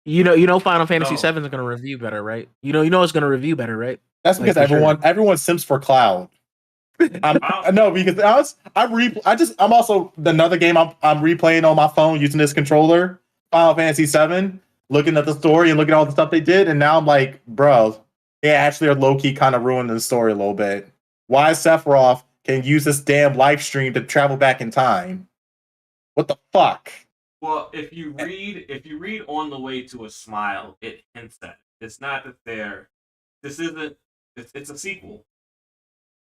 Final Fantasy 7 is gonna review better, right? You know it's gonna review better, right? That's because everyone sims for cloud. No, because I'm also another game I'm replaying on my phone using this controller, Final Fantasy 7, looking at the story and looking at all the stuff they did, and now I'm like, bro, they actually are low key kind of ruining the story a little bit. Why Sephiroth can use this damn live stream to travel back in time? What the fuck? Well, if you read On the Way to a Smile, it hints at it. It's not that this isn't. It's a sequel.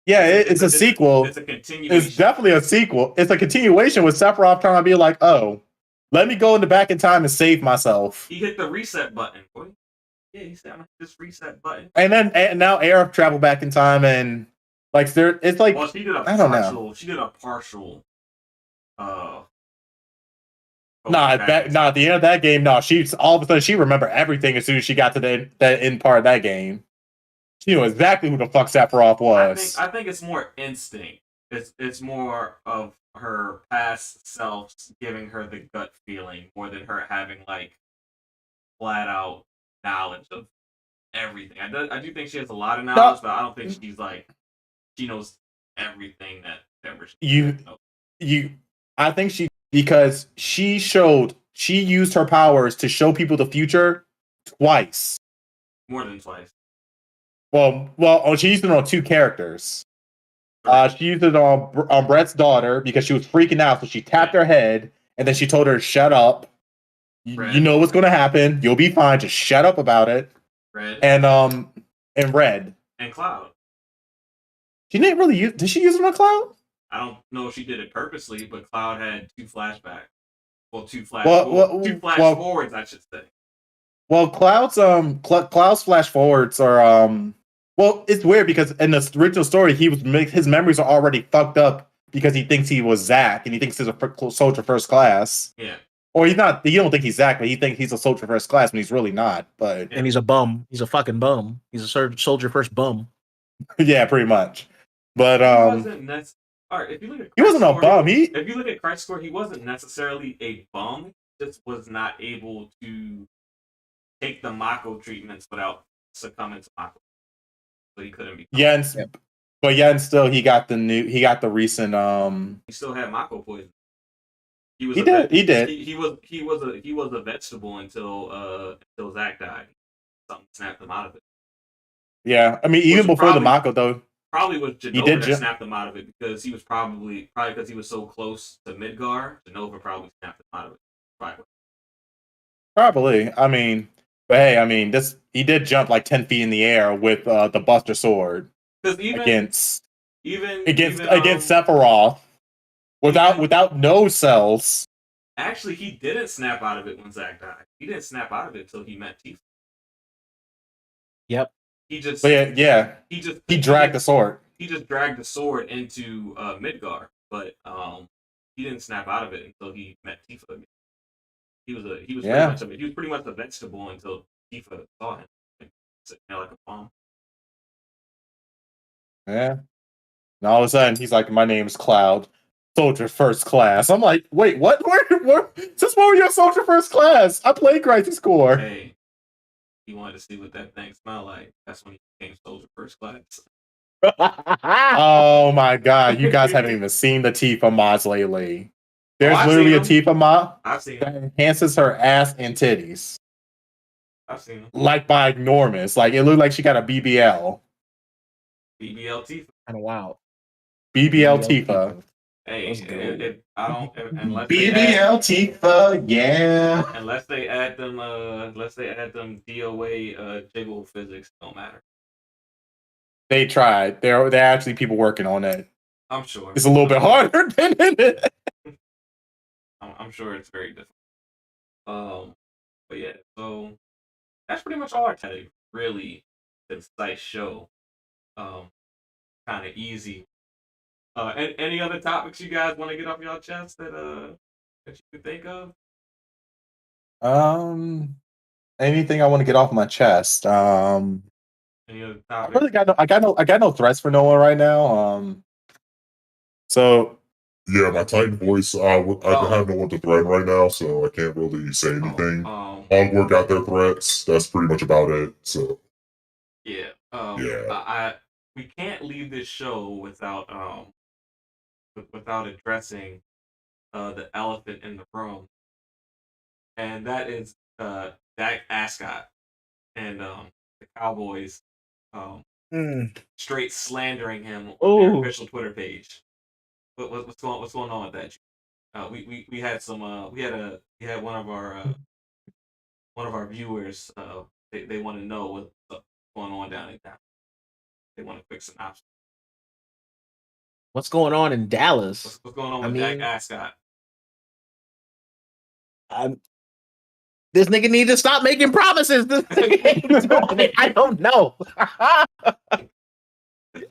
Yeah, it's a sequel. It's a continuation. It's definitely a sequel. It's a continuation with Sephiroth trying to be like, oh, let me go into back in time and save myself. He hit the reset button, boy. Yeah, he said, I'm gonna hit this reset button. And now Aerith traveled back in time and like it's like, well, she did I don't know. She did a partial at the end of that game, she's all of a sudden she remembered everything as soon as she got to the end part of that game. She knew exactly who the fuck Sephiroth was. I think it's more instinct. It's more of her past self giving her the gut feeling more than her having like flat out knowledge of everything. I do think she has a lot of knowledge, but I don't think she's like she knows everything that ever she knows. I think because she showed she used her powers to show people the future twice. More than twice. Well, she used it on 2 characters. She used it on Brett's daughter because she was freaking out, so she tapped her head, and then she told her, "Shut up. You know what's going to happen. You'll be fine. Just shut up about it." Red. And Red. And Cloud. She didn't really use. Did she use it on Cloud? I don't know if she did it purposely, but Cloud had 2 flashbacks. Well, 2 flash forwards, I should say. Well, Cloud's flash forwards are well, it's weird because in the original story, his memories are already fucked up because he thinks he was Zach and he thinks he's a soldier first class. Yeah. Or he's not. You don't think he's Zach, but he thinks he's a soldier first class when he's really not. But and he's a bum. He's a fucking bum. He's a soldier first bum. Yeah, pretty much. But if you look at he wasn't a bum. If you look at Christ's score, he wasn't necessarily a bum. He just was not able to take the Mako treatments without succumbing to Mako. So he couldn't be. And still he got the recent He still had Mako poison. He was a vegetable until Zach died. Something snapped him out of it. Yeah, I mean, even before the Mako though. Probably was Genova that snapped him out of it because he was probably because he was so close to Midgar. Genova probably snapped him out of it. Probably. I mean, but hey, I mean, he did jump like 10 feet in the air with the Buster Sword against Sephiroth without no cells. Actually, he didn't snap out of it when Zack died. He didn't snap out of it until he met Tifa. Yep. He dragged the sword. He just dragged the sword into Midgar, but he didn't snap out of it until he met Tifa again. He was pretty much a vegetable until Tifa saw him sitting there like a bomb. Yeah. And all of a sudden, he's like, "My name's Cloud, soldier first class." I'm like, "Wait, what? Where? Since when were you a soldier first class? I played Crisis Core." Hey, he wanted to see what that thing smelled like. That's when he became soldier first class. Oh my god, you guys haven't even seen the Tifa mods lately. There's literally a Tifa mod that enhances her ass and titties. I've seen them. Like by enormous. Like it looked like she got a BBL. BBL Tifa. Kind of wild. BBL Tifa. Hey, I don't unless BBL Tifa, yeah. Unless they add them DOA jiggle physics, don't matter. They tried. There are actually people working on it. I'm sure it's a little bit harder than it. I'm sure it's very difficult. But yeah, so that's pretty much all I tell you. Really concise show. Kind of easy. Any other topics you guys want to get off your chest that you can think of? Anything I want to get off my chest. Any other topics? I got no threats for no one right now. So yeah, my Titan voice. I have no one to threaten right now, so I can't really say anything. Hogwarts got their threats. That's pretty much about it. So yeah. Yeah. We can't leave this show without addressing the elephant in the room, and that is Dak Ascot and the Cowboys straight slandering him on their official Twitter page. What's going on with that? We had one of our viewers. They want to know what's going on down in Dallas. They want a quick synopsis. What's going on in Dallas? What's going on with Dak Ascot? This nigga needs to stop making promises. I don't know.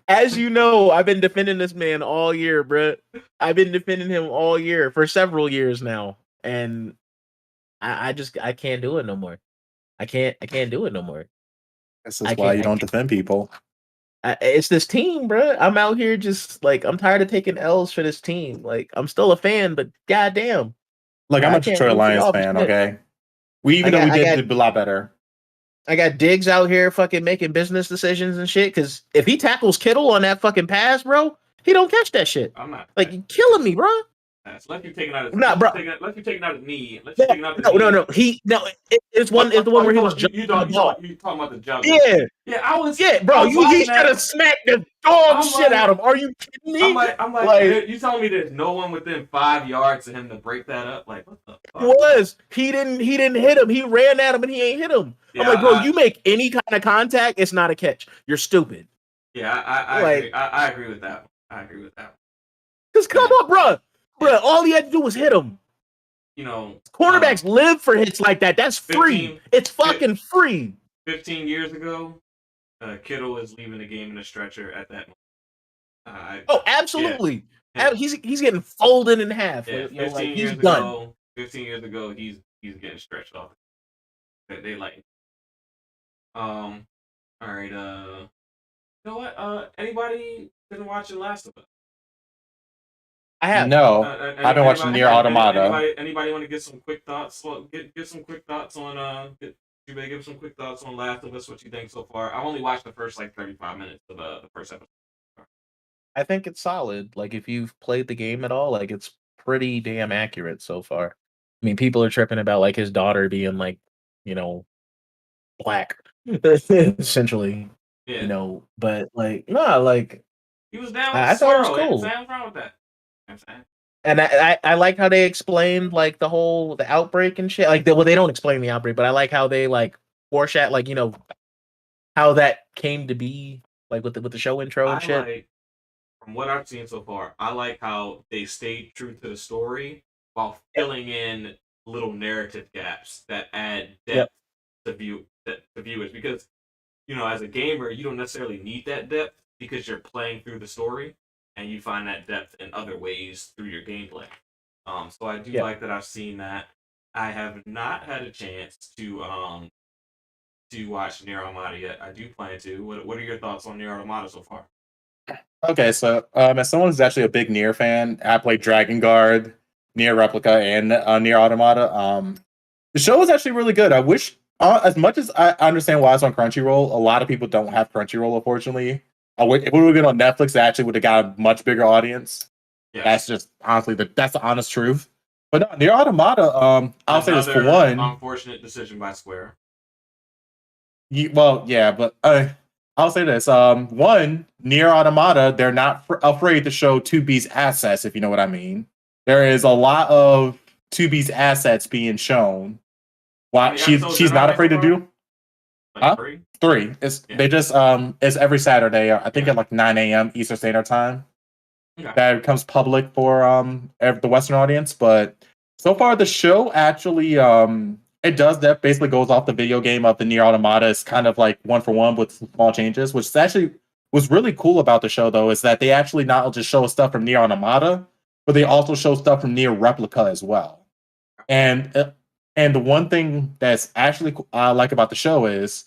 As you know, I've been defending this man all year, bro. I've been defending him all year for several years now, and I can't do it no more. I can't do it no more. This is why you don't defend people. It's this team, bro. I'm out here just like I'm tired of taking L's for this team. Like I'm still a fan, but goddamn. Look, I'm a Detroit Lions fan. Okay, we did a lot better. I got Diggs out here fucking making business decisions and shit. Because if he tackles Kittle on that fucking pass, bro, he don't catch that shit. I'm not like you killing me, bro. Let's you taking out his. Nah, bro. Let's you taking out his knee. Let's you taking out the No, knee. no. It's the one where he was jumping on the ball. You talking about the juggling? Yeah. Yeah, I was. Yeah, bro, he should have smacked the dog shit out of him. Are you kidding me? I'm like, you telling me there's no one within 5 yards of him to break that up? Like, what the fuck? He didn't hit him. He ran at him and he ain't hit him. Yeah, I'm like, bro, you make any kind of contact, it's not a catch. You're stupid. Yeah, I agree with that. I agree with that. Just come on, bro. Bro, all he had to do was hit him. You know, cornerbacks live for hits like that. That's free. It's fucking free. 15 years ago, Kittle is leaving the game in a stretcher at that moment. Absolutely. Yeah. He's getting folded in half. Yeah, 15 years ago, he's getting stretched off. They like. All right. You know what? Anybody been watching Last of Us? I have. No, I've been watching Nier Automata. Anybody want to get some quick thoughts? Well, get some quick thoughts on give some quick thoughts on Last of Us. What you think so far? I've only watched the first 35 minutes of the first episode. I think it's solid. Like if you've played the game at all, like it's pretty damn accurate so far. I mean, people are tripping about like his daughter being like, black, essentially. Yeah. But like, like he was down. I thought it was cool. What's wrong with that? And I like how they explained like the outbreak and shit. Like they don't explain the outbreak, but I like how they like foreshadow how that came to be, like with the show intro and shit. From what I've seen so far, I like how they stayed true to the story while filling in little narrative gaps that add depth to viewers. Because as a gamer, you don't necessarily need that depth because you're playing through the story. And you find that depth in other ways through your gameplay. So I do like that I've seen that. I have not had a chance to watch Nier Automata yet. I do plan to. What are your thoughts on Nier Automata so far? Okay, so as someone who's actually a big Nier fan, I played Dragon Guard, Nier Replica, and Nier Automata. The show is actually really good. I wish, as much as I understand why it's on Crunchyroll, a lot of people don't have Crunchyroll, unfortunately. If it would have been on Netflix, it actually would have got a much bigger audience. Yeah. That's just honestly that's the honest truth. But no, Nier Automata, I'll say this for one. Unfortunate decision by Square. But I'll say this. One, Nier Automata, they're not afraid to show 2B's assets, if you know what I mean. There is a lot of 2B's assets being shown. Why she's not afraid to do. Three. They just it's every Saturday. I think at like 9 a.m. Eastern Standard Time. Okay. That becomes public for the Western audience. But so far the show actually it does that basically goes off the video game of the Nier Automata. It's kind of like 1-for-1 with small changes, which actually was really cool about the show though, is that they actually not just show stuff from Nier Automata, but they also show stuff from Nier Replica as well. And the one thing that's actually I like about the show is,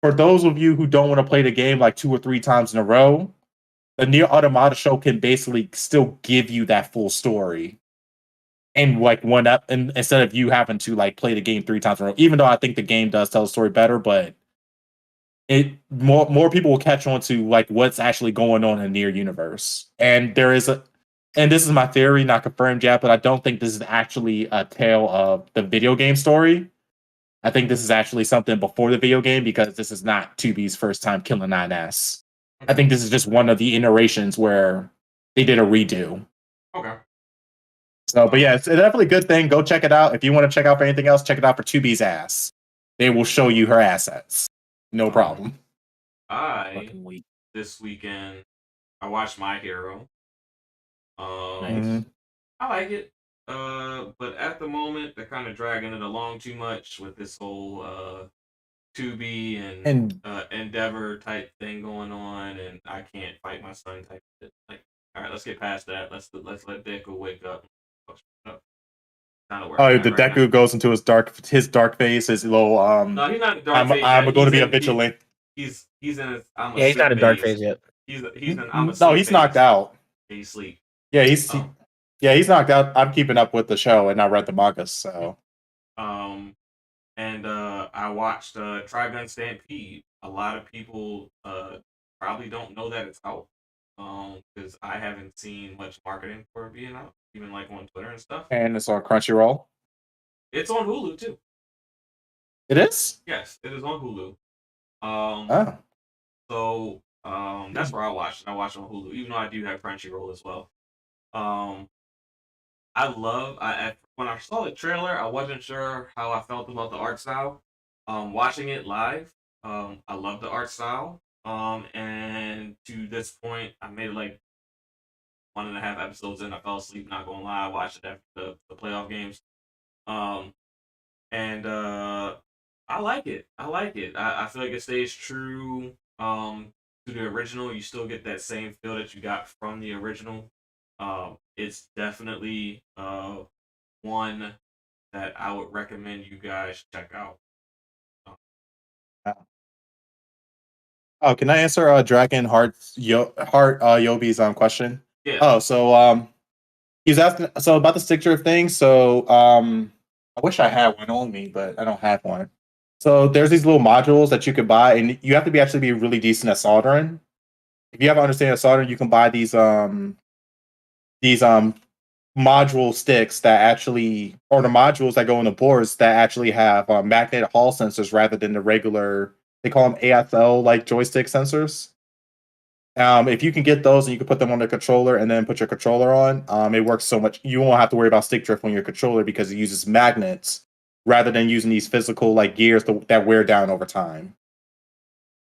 for those of you who don't want to play the game like 2 or 3 times in a row, the Nier Automata show can basically still give you that full story. And like one up, and instead of you having to like play the game 3 times in a row, even though I think the game does tell the story better, but more people will catch on to like what's actually going on in the Nier universe. And this is my theory, not confirmed yet, but I don't think this is actually a tale of the video game story. I think this is actually something before the video game, because this is not 2B's first time killing 9S. I think this is just one of the iterations where they did a redo. Okay. So, but yeah, it's definitely a good thing. Go check it out. If you want to check out for anything else, check it out for 2B's ass. They will show you her assets. No problem. This weekend, I watched My Hero. Nice. I like it. But at the moment, they're kind of dragging it along too much with this whole 2B and Endeavor type thing going on, and I can't fight my son type shit. Like, all right, let's get past that. Let's let Deku wake up. The Deku goes into his dark phase, his little No, he's not in dark phase. I'm going to be a vigilante. He's in his. He's not in dark phase yet. He's in. I'm a no, he's knocked out. He's asleep. Yeah, he's knocked out. I'm keeping up with the show, and I read the manga, so. And I watched Trigun Stampede. A lot of people probably don't know that it's out, because I haven't seen much marketing for it being out. even like on Twitter and stuff. And it's on Crunchyroll. It's on Hulu too. It is? Yes, it is on Hulu. Oh. So that's where I watch it. I watch it on Hulu, even though I do have Crunchyroll as well. I love. When I saw the trailer, I wasn't sure how I felt about the art style. Watching it live, I love the art style. And to this point, I made like 1.5 episodes in. I fell asleep. Not gonna lie, I watched it after the playoff games. And I like it. I like it. I feel like it stays true to the original. You still get that same feel that you got from the original. It's definitely one that I would recommend you guys check out. Oh, can I answer Dragon Heart Yobi's question? Yeah. Oh, so he's asking about the stick drift thing. So I wish I had one on me, but I don't have one. So there's these little modules that you could buy, and you have to actually be really decent at soldering. If you have an understanding of soldering, you can buy these module sticks that actually, or the modules that go in the boards that actually have magnetic hall sensors rather than the regular. They call them ASL like joystick sensors. If you can get those and you can put them on the controller and then put your controller on, it works so much. You won't have to worry about stick drift on your controller because it uses magnets rather than using these physical like gears that wear down over time.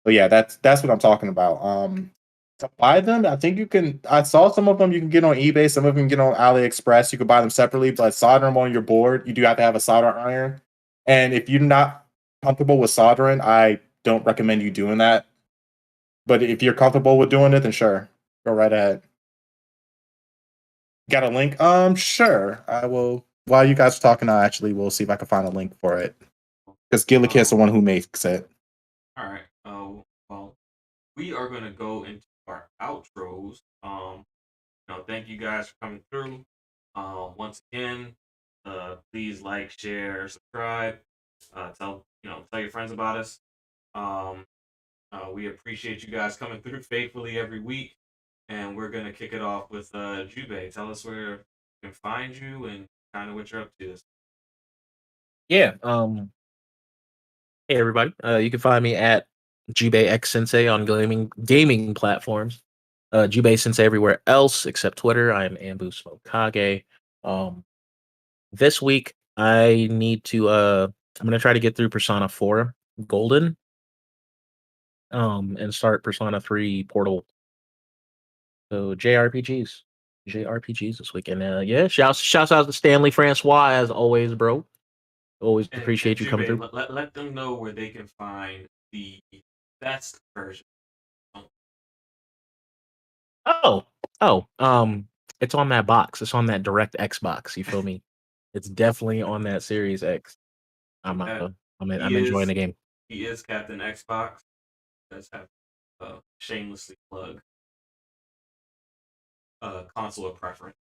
So yeah, that's what I'm talking about. To buy them, I think you can. I saw some of them you can get on eBay. Some of them you can get on AliExpress. You can buy them separately, but solder them on your board. You do have to have a solder iron. And if you're not comfortable with soldering, I don't recommend you doing that. But if you're comfortable with doing it, then sure, go right ahead. Got a link? Sure. I will. While you guys are talking, I actually will see if I can find a link for it. Because Gillikid's the one who makes it. All right. Well, we are gonna go into our outros. Thank you guys for coming through. Once again, please like, share, subscribe. Tell your friends about us. We appreciate you guys coming through faithfully every week, and we're gonna kick it off with Jubei. Tell us where we can find you and kind of what you're up to. Yeah. Hey everybody. You can find me at Jubei X Sensei on gaming platforms. Jubei Sensei everywhere else except Twitter. I am Ambu Smokage. This week I need to I'm gonna try to get through Persona 4 Golden. And start Persona 3 Portal. So JRPGs this weekend. Yeah, shouts out to Stanley Francois as always, bro. Always appreciate you coming through. Let them know where they can find the best version. It's on that box. It's on that Direct Xbox. You feel me? It's definitely on that Series X. I'm enjoying the game. He is Captain Xbox. Does have shamelessly plug console of preference.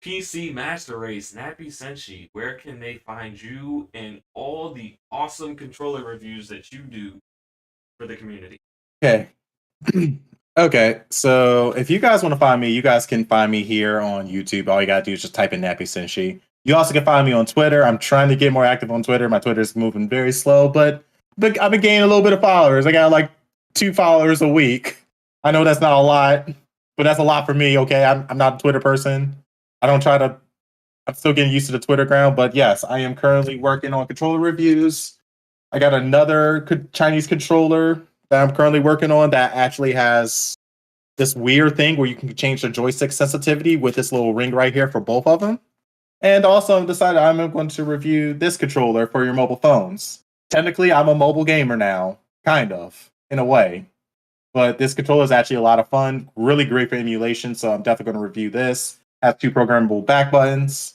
PC Master Race, Nappy Senshi, where can they find you and all the awesome controller reviews that you do for the community? Okay. Okay, so if you guys want to find me, you guys can find me here on YouTube. All you gotta do is just type in Nappy Senshi. You also can find me on Twitter. I'm trying to get more active on Twitter. My Twitter is moving very slow, but I've been gaining a little bit of followers. I got like 2 followers a week. I know that's not a lot, but that's a lot for me. Okay, I'm not a Twitter person. I'm still getting used to the Twitter ground, but yes, I am currently working on controller reviews. I got another Chinese controller that I'm currently working on that actually has this weird thing where you can change the joystick sensitivity with this little ring right here for both of them. And also I've decided I'm going to review this controller for your mobile phones. Technically, I'm a mobile gamer now, kind of, in a way. But this controller is actually a lot of fun, really great for emulation, so I'm definitely going to review this. Has 2 programmable back buttons.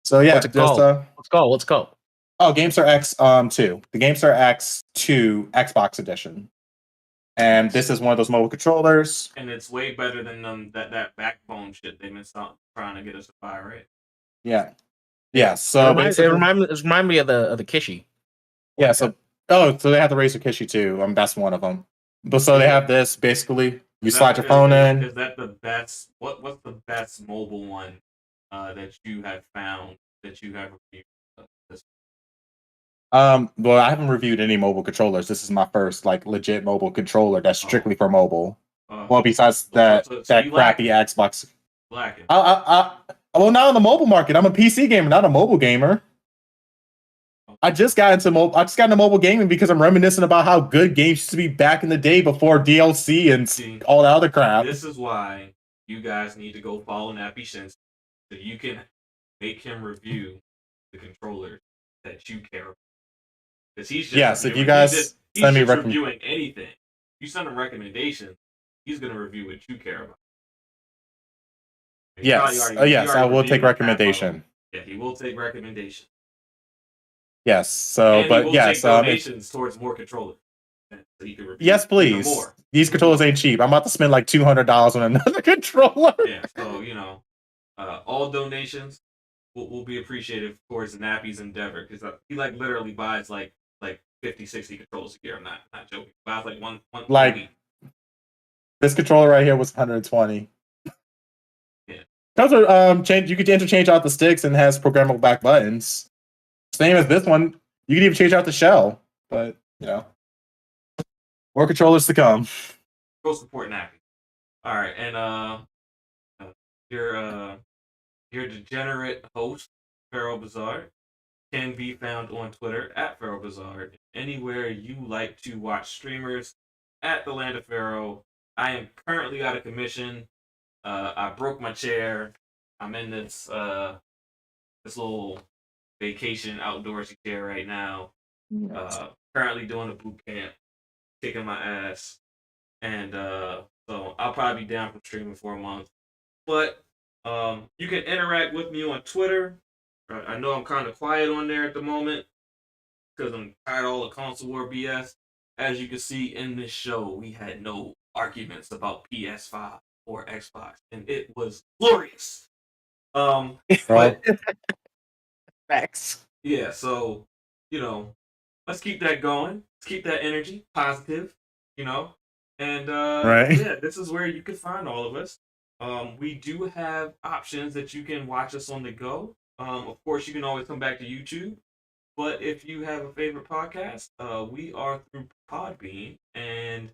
So yeah, What's it called? Let's go. Oh, GameStar X2. The GameStar X2 Xbox Edition. And this is one of those mobile controllers. And it's way better than that backbone shit they've been trying to get us to buy, right? Yeah. Yeah. So it reminds me of the Kishi. Yeah, so they have the Razer Kishi too. That's one of them. But so they have this basically. You slide your phone in. Is that the best? What's the best mobile one that you have found that you have reviewed? Well, I haven't reviewed any mobile controllers. This is my first like legit mobile controller that's strictly for mobile. Well, besides that that crappy Xbox. Lacking. Well, not on the mobile market. I'm a PC gamer, not a mobile gamer. I just got into mobile gaming because I'm reminiscing about how good games used to be back in the day before DLC and all that other crap. This is why you guys need to go follow Nappy Shins so you can make him review the controllers that you care about. Because he's just if you guys send me reviewing anything. You send him recommendations, he's gonna review what you care about. Yes. Yes, I will take recommendation. Yeah, he will take recommendation. Yes. So, and but he will yes, take donations towards more controllers. So he can review yes, please. more. These controllers ain't cheap. I'm about to spend like $200 on another controller. Yeah. So all donations will be appreciated towards Nappy's endeavor because he like literally buys like 50, 60 controllers a year. I'm not joking. He buys like one like week. This controller right here was 120. Yeah. Those are you could interchange out the sticks and has programmable back buttons. Same as this one. You can even change out the shell. But more controllers to come. Go support Nappy. All right, and your degenerate host, Pharaoh Bazaar, can be found on Twitter at Pharaoh Bazaar. Anywhere you like to watch streamers at the Land of Pharaoh. I am currently out of commission. I broke my chair. I'm in this little vacation outdoorsy chair right now. Currently doing a boot camp, kicking my ass, and so I'll probably be down from streaming for a month. But you can interact with me on Twitter. I know I'm kind of quiet on there at the moment because I'm tired of all the console war BS. As you can see in this show, we had no arguments about PS5 or Xbox, and it was glorious. But Facts. yeah, so let's keep that going. Let's keep that energy positive, and right. Yeah, this is where you can find all of us. We do have options that you can watch us on the go. Of course, you can always come back to YouTube. But if you have a favorite podcast, we are through Podbean, and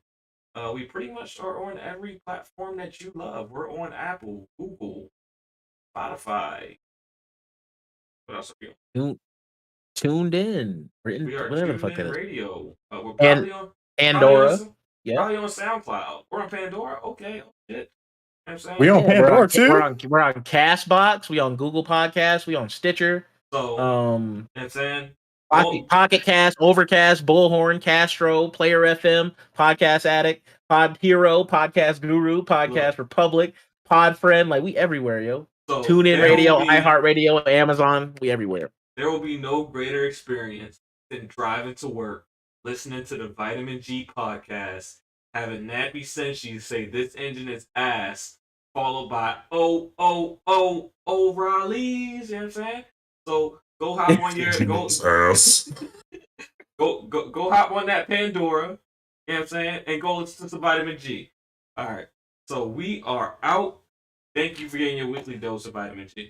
we pretty much are on every platform that you love. We're on Apple, Google, Spotify. What else are we on? Tuned in. We are Tuned In Radio. We're probably on Pandora. Probably on SoundCloud. We're on Pandora. Okay. Oh, shit. We on Pandora too. We're on Castbox. We on Google Podcasts. We on Stitcher. So, saying Pocket Cast, Overcast, Bullhorn, Castro, Player FM, Podcast Addict, Pod Hero, Podcast Guru, Podcast Republic, Pod Friend. Like we everywhere, yo. So TuneIn Radio, iHeartRadio, Amazon. We everywhere. There will be no greater experience than driving to work, listening to the Vitamin G podcast, having Nappy Senshi say this engine is ass, followed by O'Reilly's, you know what I'm saying? So go hop on your ass. go hop on that Pandora, you know what I'm saying, and go listen to some Vitamin G. Alright. So we are out. Thank you for getting your weekly dose of Vitamin G.